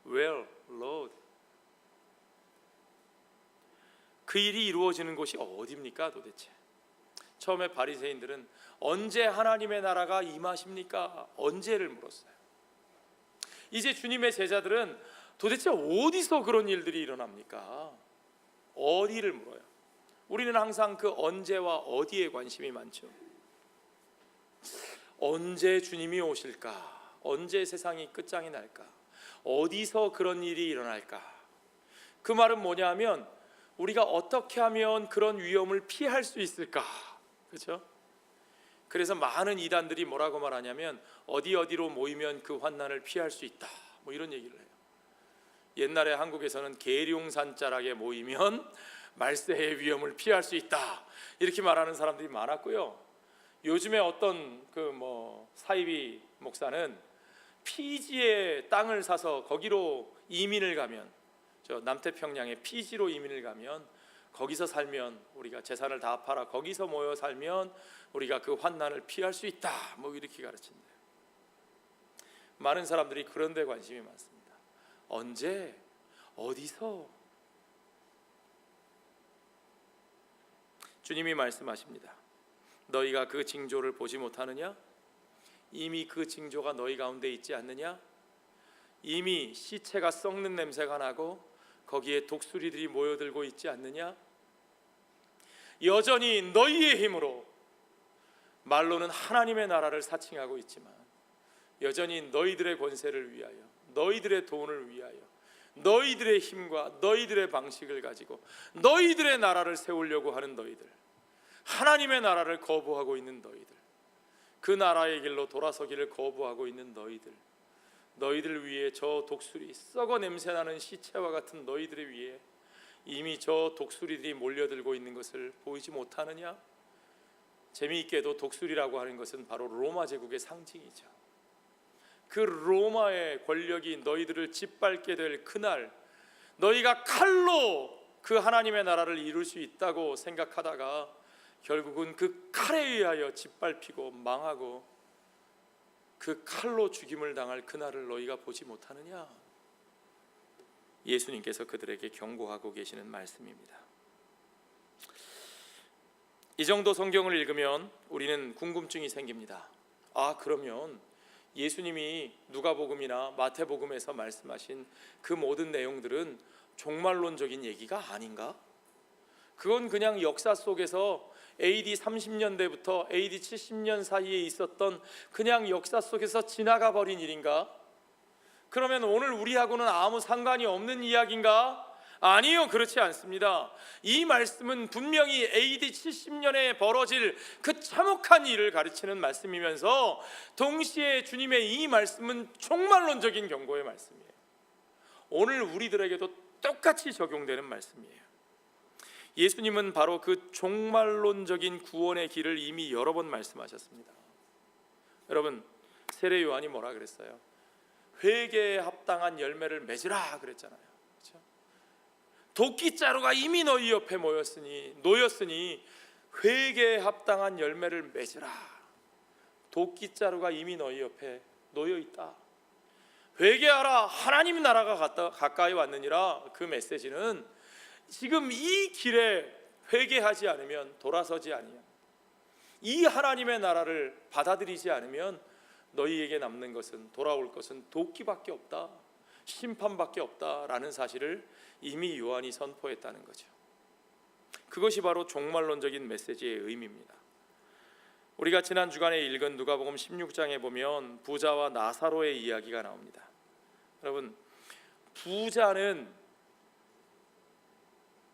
Where, Lord? 그 일이 이루어지는 곳이 어디입니까 도대체? 처음에 바리새인들은 언제 하나님의 나라가 임하십니까? 언제를 물었어요. 이제 주님의 제자들은 도대체 어디서 그런 일들이 일어납니까? 어디를 물어요. 우리는 항상 그 언제와 어디에 관심이 많죠. 언제 주님이 오실까? 언제 세상이 끝장이 날까? 어디서 그런 일이 일어날까? 그 말은 뭐냐면 우리가 어떻게 하면 그런 위험을 피할 수 있을까? 그렇죠? 그래서 많은 이단들이 뭐라고 말하냐면 어디로 모이면 그 환난을 피할 수 있다, 뭐 이런 얘기를 해요. 옛날에 한국에서는 계룡산자락에 모이면 말세의 위험을 피할 수 있다, 이렇게 말하는 사람들이 많았고요. 요즘에 어떤 사이비 목사는 피지에 땅을 사서 거기로 이민을 가면, 저 남태평양에 피지로 이민을 가면 거기서 살면, 우리가 재산을 다 팔아 거기서 모여 살면 우리가 그 환난을 피할 수 있다, 뭐 이렇게 가르친대요. 많은 사람들이 그런 데 관심이 많습니다. 언제, 어디서? 주님이 말씀하십니다. 너희가 그 징조를 보지 못하느냐? 이미 그 징조가 너희 가운데 있지 않느냐? 이미 시체가 썩는 냄새가 나고 거기에 독수리들이 모여들고 있지 않느냐? 여전히 너희의 힘으로, 말로는 하나님의 나라를 사칭하고 있지만 여전히 너희들의 권세를 위하여, 너희들의 돈을 위하여, 너희들의 힘과 너희들의 방식을 가지고 너희들의 나라를 세우려고 하는 너희들, 하나님의 나라를 거부하고 있는 너희들, 그 나라의 길로 돌아서기를 거부하고 있는 너희들, 너희들 위에 저 독수리, 썩어 냄새나는 시체와 같은 너희들의 위에 이미 저 독수리들이 몰려들고 있는 것을 보이지 못하느냐? 재미있게도 독수리라고 하는 것은 바로 로마 제국의 상징이죠. 그 로마의 권력이 너희들을 짓밟게 될 그날, 너희가 칼로 그 하나님의 나라를 이룰 수 있다고 생각하다가 결국은 그 칼에 의하여 짓밟히고 망하고 그 칼로 죽임을 당할 그날을 너희가 보지 못하느냐? 예수님께서 그들에게 경고하고 계시는 말씀입니다. 이 정도 성경을 읽으면 우리는 궁금증이 생깁니다. 그러면 예수님이 누가복음이나 마태복음에서 말씀하신 그 모든 내용들은 종말론적인 얘기가 아닌가? 그건 그냥 역사 속에서 AD 30년대부터 AD 70년 사이에 있었던 그냥 역사 속에서 지나가 버린 일인가? 그러면 오늘 우리하고는 아무 상관이 없는 이야기인가? 아니요, 그렇지 않습니다. 이 말씀은 분명히 AD 70년에 벌어질 그 참혹한 일을 가르치는 말씀이면서 동시에 주님의 이 말씀은 종말론적인 경고의 말씀이에요. 오늘 우리들에게도 똑같이 적용되는 말씀이에요. 예수님은 바로 그 종말론적인 구원의 길을 이미 여러 번 말씀하셨습니다. 여러분, 세례 요한이 뭐라 그랬어요? 회개에 합당한 열매를 맺으라 그랬잖아요. 그렇죠? 도끼자루가 이미 너희 옆에 놓였으니 회개에 합당한 열매를 맺으라. 도끼자루가 이미 너희 옆에 놓여 있다. 회개하라, 하나님 나라가 가까이 왔느니라. 그 메시지는 지금 이 길에 회개하지 않으면, 돌아서지 아니하면, 이 하나님의 나라를 받아들이지 않으면 너희에게 남는 것은, 돌아올 것은 도끼밖에 없다, 심판밖에 없다라는 사실을 이미 요한이 선포했다는 거죠. 그것이 바로 종말론적인 메시지의 의미입니다. 우리가 지난 주간에 읽은 누가복음 16장에 보면 부자와 나사로의 이야기가 나옵니다. 여러분, 부자는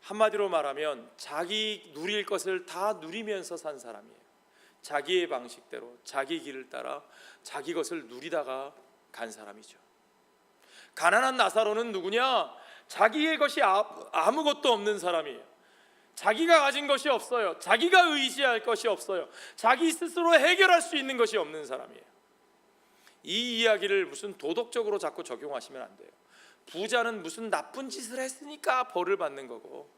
한마디로 말하면 자기 누릴 것을 다 누리면서 산 사람이에요. 자기의 방식대로 자기 길을 따라 자기 것을 누리다가 간 사람이죠. 가난한 나사로는 누구냐? 자기의 것이 아무것도 없는 사람이에요. 자기가 가진 것이 없어요. 자기가 의지할 것이 없어요. 자기 스스로 해결할 수 있는 것이 없는 사람이에요. 이 이야기를 무슨 도덕적으로 자꾸 적용하시면 안 돼요. 부자는 무슨 나쁜 짓을 했으니까 벌을 받는 거고,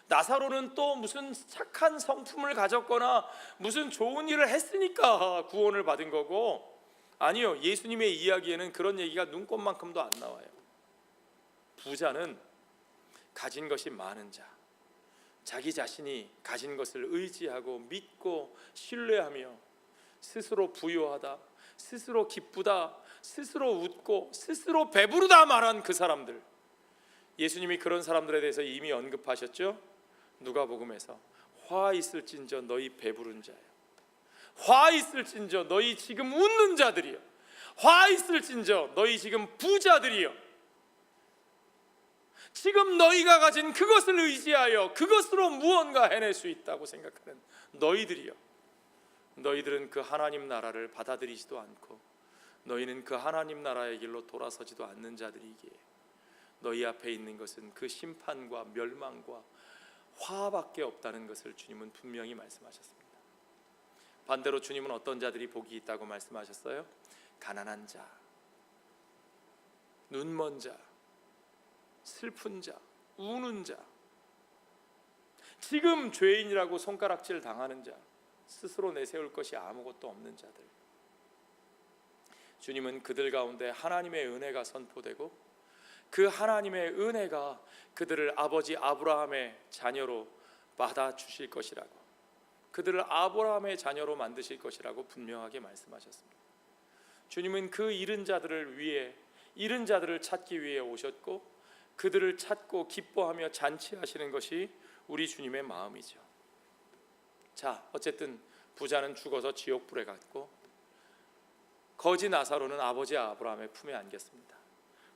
나사로는 또 무슨 착한 성품을 가졌거나 무슨 좋은 일을 했으니까 구원을 받은 거고, 아니요, 예수님의 이야기에는 그런 얘기가 눈꼽만큼도 안 나와요. 부자는 가진 것이 많은 자, 자기 자신이 가진 것을 의지하고 믿고 신뢰하며 스스로 부유하다, 스스로 기쁘다, 스스로 웃고 스스로 배부르다 말한 그 사람들, 예수님이 그런 사람들에 대해서 이미 언급하셨죠. 누가복음에서 화 있을진저 너희 배부른 자여, 화 있을진저 너희 지금 웃는 자들이여, 화 있을진저 너희 지금 부자들이여, 지금 너희가 가진 그것을 의지하여 그것으로 무언가 해낼 수 있다고 생각하는 너희들이여, 너희들은 그 하나님 나라를 받아들이지도 않고 너희는 그 하나님 나라의 길로 돌아서지도 않는 자들이기에 너희 앞에 있는 것은 그 심판과 멸망과 화밖에 없다는 것을 주님은 분명히 말씀하셨습니다. 반대로 주님은 어떤 자들이 복이 있다고 말씀하셨어요? 가난한 자, 눈먼 자, 슬픈 자, 우는 자, 지금 죄인이라고 손가락질 당하는 자, 스스로 내세울 것이 아무것도 없는 자들, 주님은 그들 가운데 하나님의 은혜가 선포되고 그 하나님의 은혜가 그들을 아버지 아브라함의 자녀로 받아주실 것이라고, 그들을 아브라함의 자녀로 만드실 것이라고 분명하게 말씀하셨습니다. 주님은 그 잃은 자들을 위해, 잃은 자들을 찾기 위해 오셨고 그들을 찾고 기뻐하며 잔치하시는 것이 우리 주님의 마음이죠. 자, 어쨌든 부자는 죽어서 지옥불에 갔고 거지 나사로는 아버지 아브라함의 품에 안겼습니다.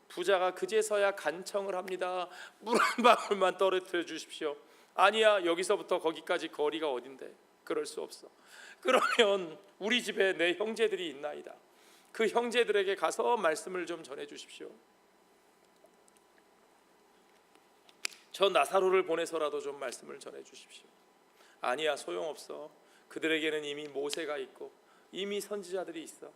부자가 그제서야 간청을 합니다. 물 한 방울만 떨어뜨려 주십시오. 아니야, 여기서부터 거기까지 거리가 어딘데? 그럴 수 없어. 그러면 우리 집에 내 형제들이 있나이다. 그 형제들에게 가서 말씀을 좀 전해 주십시오. 저 나사로를 보내서라도 좀 말씀을 전해 주십시오. 아니야, 소용없어. 그들에게는 이미 모세가 있고 이미 선지자들이 있어.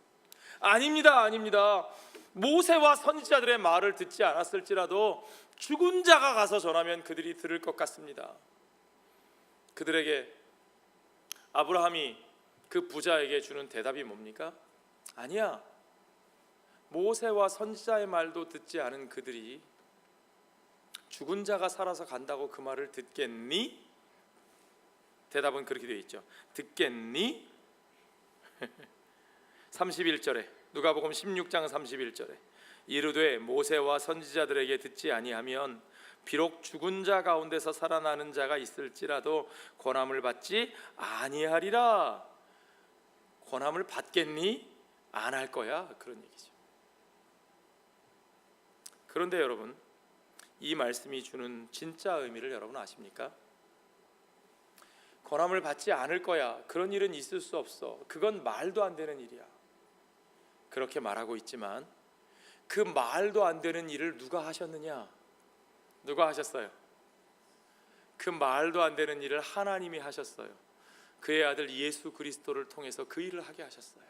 아닙니다, 아닙니다. 모세와 선지자들의 말을 듣지 않았을지라도 죽은 자가 가서 전하면 그들이 들을 것 같습니다. 그들에게 아브라함이 그 부자에게 주는 대답이 뭡니까? 아니야, 모세와 선지자의 말도 듣지 않은 그들이 죽은 자가 살아서 간다고 그 말을 듣겠니? 대답은 그렇게 되어 있죠. 듣겠니? 31절에, 누가복음 16장 31절에 이르되 모세와 선지자들에게 듣지 아니하면 비록 죽은 자 가운데서 살아나는 자가 있을지라도 권함을 받지 아니하리라. 권함을 받겠니? 안 할 거야, 그런 얘기죠. 그런데 여러분, 이 말씀이 주는 진짜 의미를 여러분 아십니까? 권함을 받지 않을 거야, 그런 일은 있을 수 없어, 그건 말도 안 되는 일이야, 그렇게 말하고 있지만 그 말도 안 되는 일을 누가 하셨느냐? 누가 하셨어요? 그 말도 안 되는 일을 하나님이 하셨어요. 그의 아들 예수 그리스도를 통해서 그 일을 하게 하셨어요.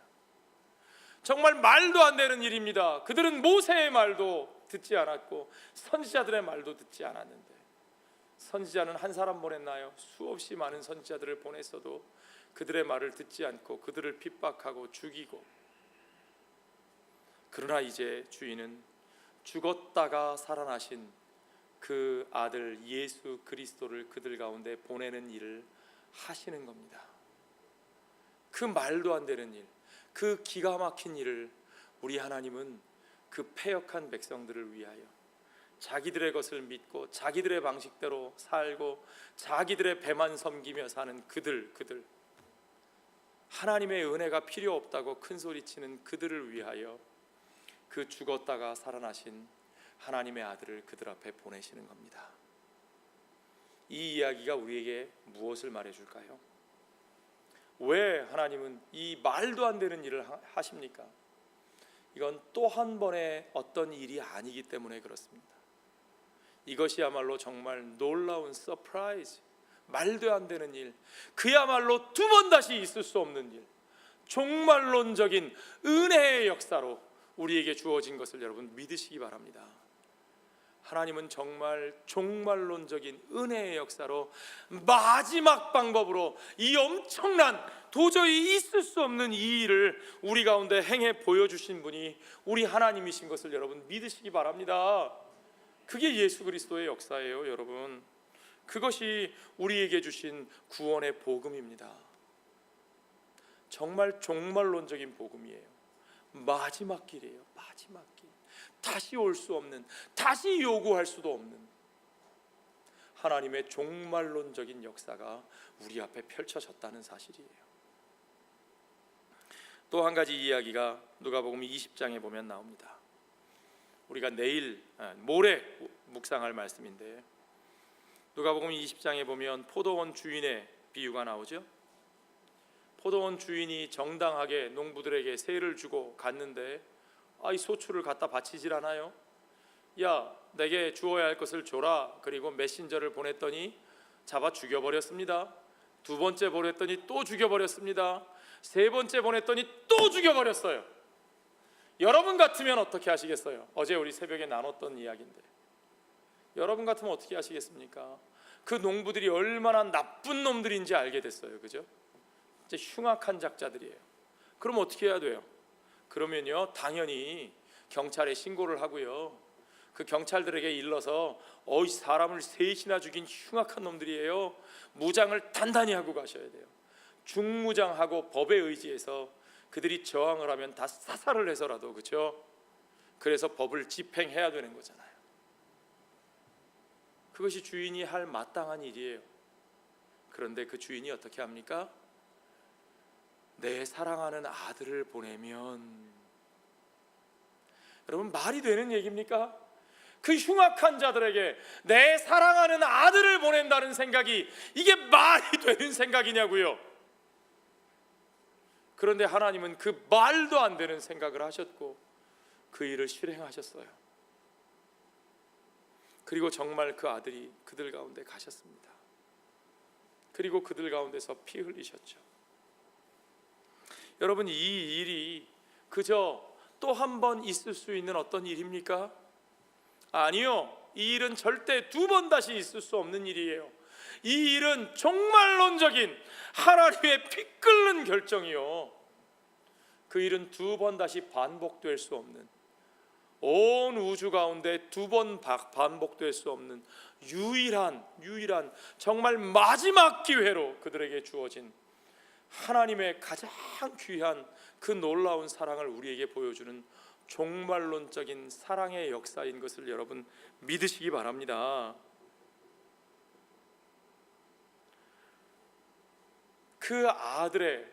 정말 말도 안 되는 일입니다. 그들은 모세의 말도 듣지 않았고 선지자들의 말도 듣지 않았는데, 선지자는 한 사람 보냈나요? 수없이 많은 선지자들을 보냈어도 그들의 말을 듣지 않고 그들을 핍박하고 죽이고, 그러나 이제 주인은 죽었다가 살아나신 그 아들 예수 그리스도를 그들 가운데 보내는 일을 하시는 겁니다. 그 말도 안 되는 일, 그 기가 막힌 일을 우리 하나님은 그 패역한 백성들을 위하여 자기들의 것을 믿고 자기들의 방식대로 살고 자기들의 배만 섬기며 사는 그들, 하나님의 은혜가 필요 없다고 큰소리치는 그들을 위하여 그 죽었다가 살아나신 하나님의 아들을 그들 앞에 보내시는 겁니다. 이 이야기가 우리에게 무엇을 말해줄까요? 왜 하나님은 이 말도 안 되는 일을 하십니까? 이건 또 한 번의 어떤 일이 아니기 때문에 그렇습니다. 이것이야말로 정말 놀라운 서프라이즈, 말도 안 되는 일, 그야말로 두 번 다시 있을 수 없는 일, 종말론적인 은혜의 역사로 우리에게 주어진 것을 여러분 믿으시기 바랍니다. 하나님은 정말 종말론적인 은혜의 역사로 마지막 방법으로 이 엄청난, 도저히 있을 수 없는 이 일을 우리 가운데 행해 보여주신 분이 우리 하나님이신 것을 여러분 믿으시기 바랍니다. 그게 예수 그리스도의 역사예요, 여러분. 그것이 우리에게 주신 구원의 복음입니다. 정말 종말론적인 복음이에요. 마지막 길이에요. 마지막 길. 다시 올 수 없는, 다시 요구할 수도 없는 하나님의 종말론적인 역사가 우리 앞에 펼쳐졌다는 사실이에요. 또 한 가지 이야기가 누가복음 20장에 보면 나옵니다. 우리가 모레 묵상할 말씀인데, 누가복음 20장에 보면 포도원 주인의 비유가 나오죠. 포도원 주인이 정당하게 농부들에게 세를 주고 갔는데 이 소출을 갖다 바치질 않아요. 야, 내게 주어야 할 것을 줘라. 그리고 메신저를 보냈더니 잡아 죽여버렸습니다. 두 번째 보냈더니 또 죽여버렸습니다. 세 번째 보냈더니 또 죽여버렸어요. 여러분 같으면 어떻게 하시겠어요? 어제 우리 새벽에 나눴던 이야기인데, 여러분 같으면 어떻게 하시겠습니까? 그 농부들이 얼마나 나쁜 놈들인지 알게 됐어요. 그죠? 이제 흉악한 작자들이에요. 그럼 어떻게 해야 돼요? 그러면요, 당연히 경찰에 신고를 하고요, 그 경찰들에게 일러서 사람을 셋이나 죽인 흉악한 놈들이에요, 무장을 단단히 하고 가셔야 돼요. 중무장하고 법에 의지해서 그들이 저항을 하면 다 사살을 해서라도, 그렇죠? 그래서 법을 집행해야 되는 거잖아요. 그것이 주인이 할 마땅한 일이에요. 그런데 그 주인이 어떻게 합니까? 내 사랑하는 아들을 보내면, 여러분 말이 되는 얘기입니까? 그 흉악한 자들에게 내 사랑하는 아들을 보낸다는 생각이, 이게 말이 되는 생각이냐고요. 그런데 하나님은 그 말도 안 되는 생각을 하셨고 그 일을 실행하셨어요. 그리고 정말 그 아들이 그들 가운데 가셨습니다. 그리고 그들 가운데서 피 흘리셨죠. 여러분, 이 일이 그저 또 한 번 있을 수 있는 어떤 일입니까? 아니요, 이 일은 절대 두 번 다시 있을 수 없는 일이에요. 이 일은 종말론적인 하나님의 피 끓는 결정이요, 그 일은 두 번 다시 반복될 수 없는, 온 우주 가운데 두 번 반복될 수 없는 유일한 정말 마지막 기회로 그들에게 주어진 하나님의 가장 귀한 그 놀라운 사랑을 우리에게 보여주는 종말론적인 사랑의 역사인 것을 여러분 믿으시기 바랍니다. 그 아들의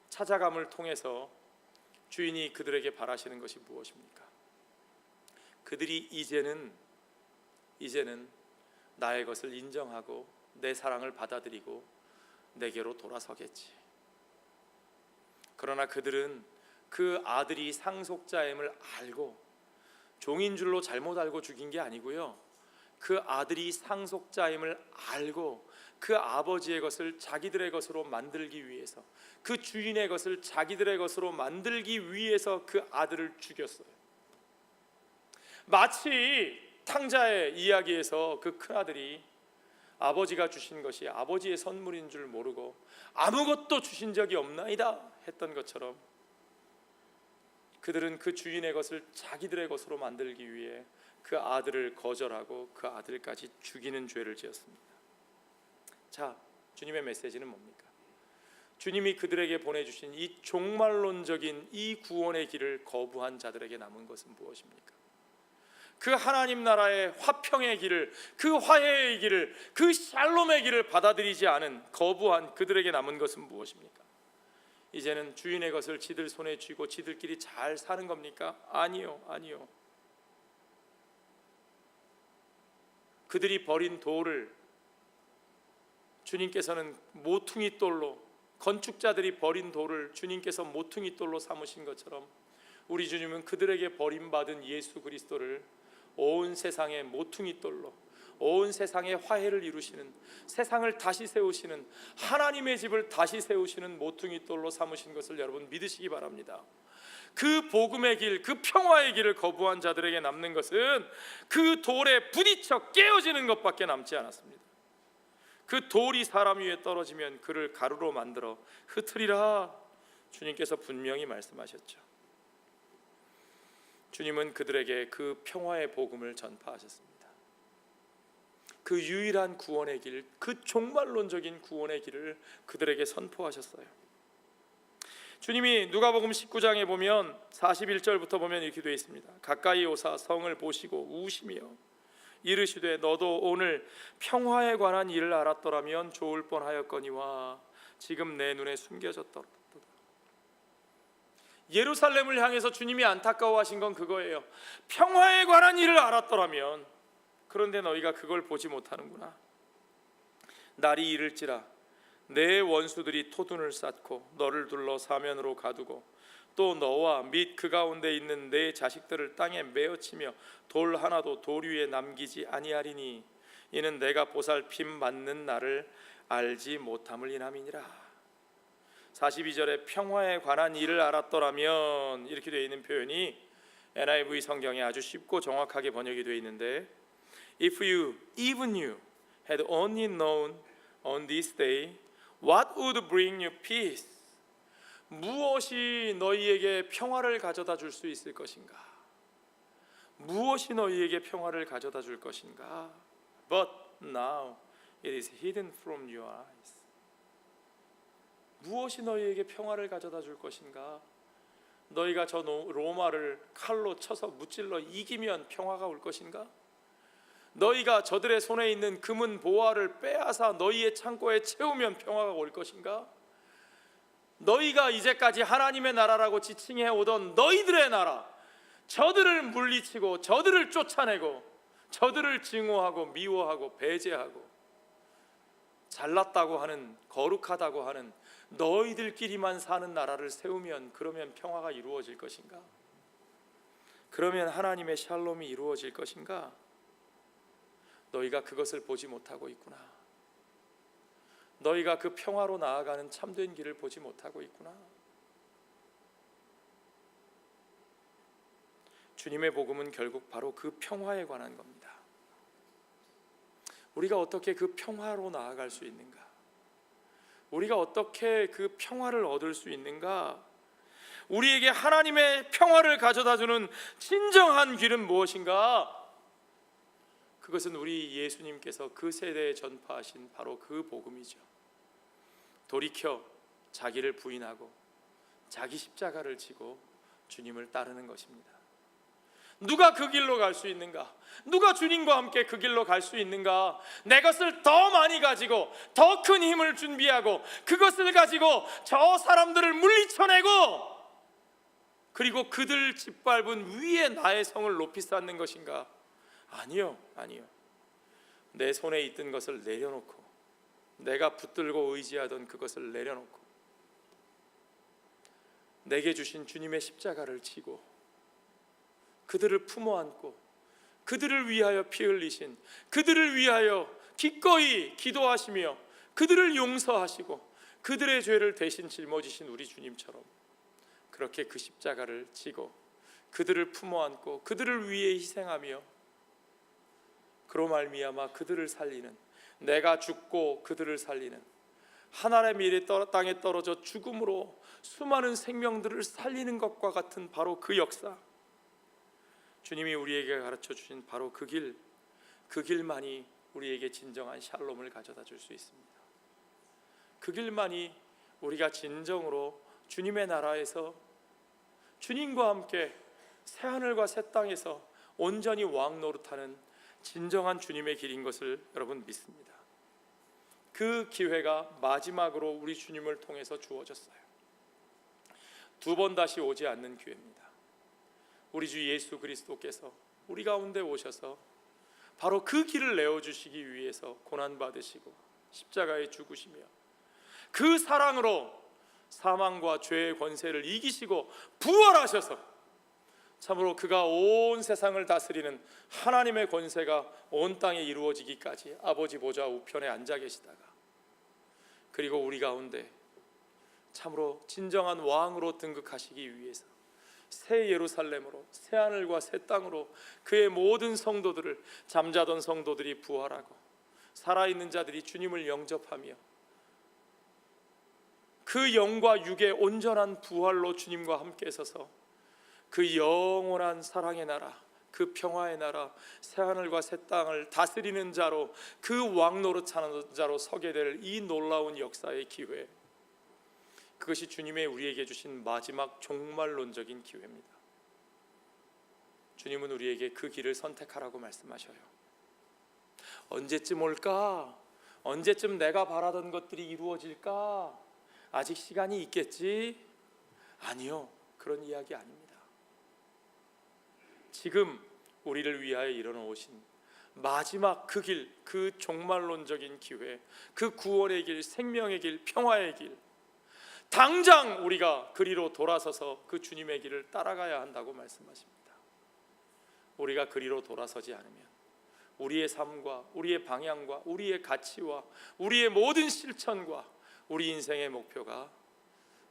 찾아감을 통해서 주인이 그들에게 바라시는 것이 무엇입니까? 그들이 이제는 나의 것을 인정하고 내 사랑을 받아들이고 내게로 돌아서겠지. 그러나 그들은 그 아들이 상속자임을 알고, 종인 줄로 잘못 알고 죽인 게 아니고요, 그 아들이 상속자임을 알고 그 아버지의 것을 자기들의 것으로 만들기 위해서, 그 주인의 것을 자기들의 것으로 만들기 위해서 그 아들을 죽였어요. 마치 탕자의 이야기에서 그 큰아들이 아버지가 주신 것이 아버지의 선물인 줄 모르고 아무것도 주신 적이 없나이다 했던 것처럼, 그들은 그 주인의 것을 자기들의 것으로 만들기 위해 그 아들을 거절하고 그 아들까지 죽이는 죄를 지었습니다. 자, 주님의 메시지는 뭡니까? 주님이 그들에게 보내주신 이 종말론적인 이 구원의 길을 거부한 자들에게 남은 것은 무엇입니까? 그 하나님 나라의 화평의 길을, 그 화해의 길을, 그 샬롬의 길을 받아들이지 않은, 거부한 그들에게 남은 것은 무엇입니까? 이제는 주인의 것을 지들 손에 쥐고 지들끼리 잘 사는 겁니까? 아니요. 그들이 버린 돌을 주님께서는 모퉁이 돌로, 건축자들이 버린 돌을 주님께서 모퉁이 돌로 삼으신 것처럼, 우리 주님은 그들에게 버림받은 예수 그리스도를 온 세상의 모퉁이 돌로, 온 세상의 화해를 이루시는, 세상을 다시 세우시는, 하나님의 집을 다시 세우시는 모퉁이 돌로 삼으신 것을 여러분 믿으시기 바랍니다. 그 복음의 길, 그 평화의 길을 거부한 자들에게 남는 것은 그 돌에 부딪혀 깨어지는 것밖에 남지 않았습니다. 그 돌이 사람 위에 떨어지면 그를 가루로 만들어 흩으리라, 주님께서 분명히 말씀하셨죠. 주님은 그들에게 그 평화의 복음을 전파하셨습니다. 그 유일한 구원의 길, 그 종말론적인 구원의 길을 그들에게 선포하셨어요. 주님이 누가복음 19장에 보면 41절부터 보면 이렇게 되어 있습니다. 가까이 오사 성을 보시고 우시며 이르시되 너도 오늘 평화에 관한 일을 알았더라면 좋을 뻔하였거니와 지금 내 눈에 숨겨졌더라. 예루살렘을 향해서 주님이 안타까워하신 건 그거예요. 평화에 관한 일을 알았더라면, 그런데 너희가 그걸 보지 못하는구나. 날이 이를지라 내 원수들이 토둔을 쌓고 너를 둘러 사면으로 가두고 또 너와 및 그 가운데 있는 내 자식들을 땅에 메어치며 돌 하나도 돌 위에 남기지 아니하리니 이는 내가 보살핌 받는 날을 알지 못함을 인함이니라. 42절에 평화에 관한 일을 알았더라면 이렇게 되어 있는 표현이 NIV 성경에 아주 쉽고 정확하게 번역이 되어 있는데, If you, even you, had only known on this day what would bring you peace. 무엇이 너희에게 평화를 가져다 줄 수 있을 것인가? 무엇이 너희에게 평화를 가져다 줄 것인가? But now it is hidden from your eyes. 무엇이 너희에게 평화를 가져다 줄 것인가? 너희가 저 로마를 칼로 쳐서 무찔러 이기면 평화가 올 것인가? 너희가 저들의 손에 있는 금은 보화를 빼앗아 너희의 창고에 채우면 평화가 올 것인가? 너희가 이제까지 하나님의 나라라고 지칭해 오던 너희들의 나라, 저들을 물리치고 저들을 쫓아내고 저들을 증오하고 미워하고 배제하고 잘났다고 하는, 거룩하다고 하는 너희들끼리만 사는 나라를 세우면, 그러면 평화가 이루어질 것인가? 그러면 하나님의 샬롬이 이루어질 것인가? 너희가 그것을 보지 못하고 있구나. 너희가 그 평화로 나아가는 참된 길을 보지 못하고 있구나. 주님의 복음은 결국 바로 그 평화에 관한 겁니다. 우리가 어떻게 그 평화로 나아갈 수 있는가? 우리가 어떻게 그 평화를 얻을 수 있는가? 우리에게 하나님의 평화를 가져다주는 진정한 길은 무엇인가? 그것은 우리 예수님께서 그 세대에 전파하신 바로 그 복음이죠. 돌이켜 자기를 부인하고 자기 십자가를 지고 주님을 따르는 것입니다. 누가 그 길로 갈 수 있는가? 누가 주님과 함께 그 길로 갈 수 있는가? 내 것을 더 많이 가지고 더 큰 힘을 준비하고 그것을 가지고 저 사람들을 물리쳐내고 그리고 그들 짓밟은 위에 나의 성을 높이 쌓는 것인가? 아니요, 아니요. 내 손에 있던 것을 내려놓고 내가 붙들고 의지하던 그것을 내려놓고 내게 주신 주님의 십자가를 지고 그들을 품어 안고 그들을 위하여 피 흘리신, 그들을 위하여 기꺼이 기도하시며 그들을 용서하시고 그들의 죄를 대신 짊어지신 우리 주님처럼 그렇게 그 십자가를 지고 그들을 품어 안고 그들을 위해 희생하며 그로 말미암아 그들을 살리는, 내가 죽고 그들을 살리는, 하나님의 일에 땅에 떨어져 죽음으로 수많은 생명들을 살리는 것과 같은 바로 그 역사, 주님이 우리에게 가르쳐 주신 바로 그 길, 그 길만이 우리에게 진정한 샬롬을 가져다 줄 수 있습니다. 그 길만이 우리가 진정으로 주님의 나라에서 주님과 함께 새하늘과 새 땅에서 온전히 왕 노릇하는 진정한 주님의 길인 것을 여러분 믿습니다. 그 기회가 마지막으로 우리 주님을 통해서 주어졌어요. 두 번 다시 오지 않는 기회입니다. 우리 주 예수 그리스도께서 우리 가운데 오셔서 바로 그 길을 내어주시기 위해서 고난받으시고 십자가에 죽으시며 그 사랑으로 사망과 죄의 권세를 이기시고 부활하셔서 참으로 그가 온 세상을 다스리는 하나님의 권세가 온 땅에 이루어지기까지 아버지 보좌 우편에 앉아 계시다가 그리고 우리 가운데 참으로 진정한 왕으로 등극하시기 위해서 새 예루살렘으로, 새 하늘과 새 땅으로 그의 모든 성도들을, 잠자던 성도들이 부활하고 살아있는 자들이 주님을 영접하며 그 영과 육의 온전한 부활로 주님과 함께 서서 그 영원한 사랑의 나라, 그 평화의 나라, 새하늘과 새 땅을 다스리는 자로, 그 왕 노릇하는 자로 서게 될 이 놀라운 역사의 기회, 그것이 주님의 우리에게 주신 마지막 종말론적인 기회입니다. 주님은 우리에게 그 길을 선택하라고 말씀하셔요. 언제쯤 올까? 언제쯤 내가 바라던 것들이 이루어질까? 아직 시간이 있겠지? 아니요, 그런 이야기 아닙니다. 지금 우리를 위하여 일어놓으신 마지막 그 길, 그 종말론적인 기회, 그 구원의 길, 생명의 길, 평화의 길, 당장 우리가 그리로 돌아서서 그 주님의 길을 따라가야 한다고 말씀하십니다. 우리가 그리로 돌아서지 않으면 우리의 삶과 우리의 방향과 우리의 가치와 우리의 모든 실천과 우리 인생의 목표가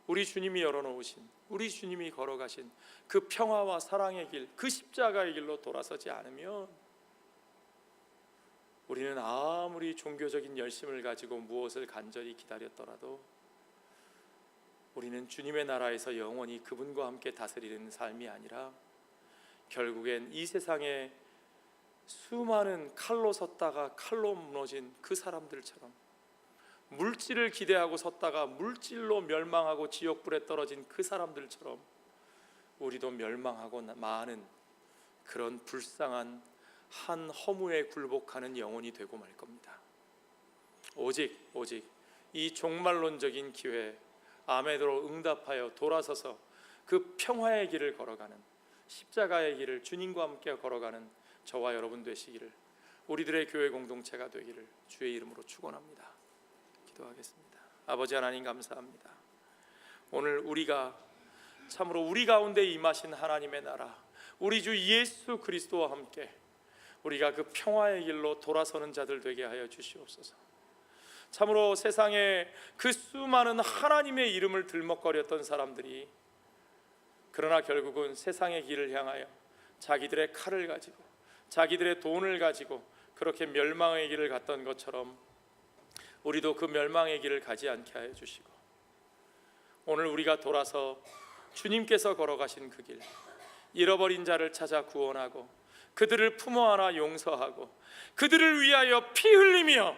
우리 주님이 열어놓으신, 우리 주님이 걸어가신 그 평화와 사랑의 길, 그 십자가의 길로 돌아서지 않으면 우리는 아무리 종교적인 열심을 가지고 무엇을 간절히 기다렸더라도 우리는 주님의 나라에서 영원히 그분과 함께 다스리는 삶이 아니라 결국엔 이 세상에 수많은 칼로 섰다가 칼로 무너진 그 사람들처럼, 물질을 기대하고 섰다가 물질로 멸망하고 지옥불에 떨어진 그 사람들처럼 우리도 멸망하고 마는 그런 불쌍한 한 허무에 굴복하는 영혼이 되고 말 겁니다. 오직 이 종말론적인 기회에 아멘으로 응답하여 돌아서서 그 평화의 길을 걸어가는, 십자가의 길을 주님과 함께 걸어가는 저와 여러분 되시기를, 우리들의 교회 공동체가 되기를 주의 이름으로 축원합니다. 기도하겠습니다. 아버지 하나님, 감사합니다. 오늘 우리가 참으로 우리 가운데 임하신 하나님의 나라, 우리 주 예수 그리스도와 함께 우리가 그 평화의 길로 돌아서는 자들 되게 하여 주시옵소서. 참으로 세상에 그 수많은 하나님의 이름을 들먹거렸던 사람들이, 그러나 결국은 세상의 길을 향하여 자기들의 칼을 가지고 자기들의 돈을 가지고 그렇게 멸망의 길을 갔던 것처럼 우리도 그 멸망의 길을 가지 않게 하여 주시고, 오늘 우리가 돌아서 주님께서 걸어가신 그 길, 잃어버린 자를 찾아 구원하고 그들을 품어 안아 용서하고 그들을 위하여 피 흘리며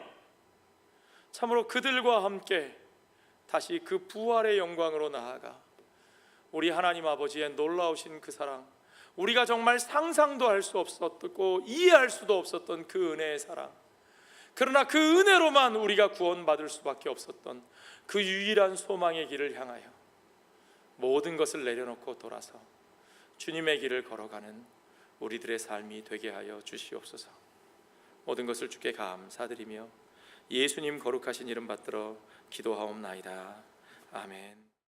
참으로 그들과 함께 다시 그 부활의 영광으로 나아가 우리 하나님 아버지의 놀라우신 그 사랑, 우리가 정말 상상도 할 수 없었고 이해할 수도 없었던 그 은혜의 사랑, 그러나 그 은혜로만 우리가 구원받을 수밖에 없었던 그 유일한 소망의 길을 향하여 모든 것을 내려놓고 돌아서 주님의 길을 걸어가는 우리들의 삶이 되게 하여 주시옵소서. 모든 것을 주께 감사드리며 예수님 거룩하신 이름 받들어 기도하옵나이다. 아멘.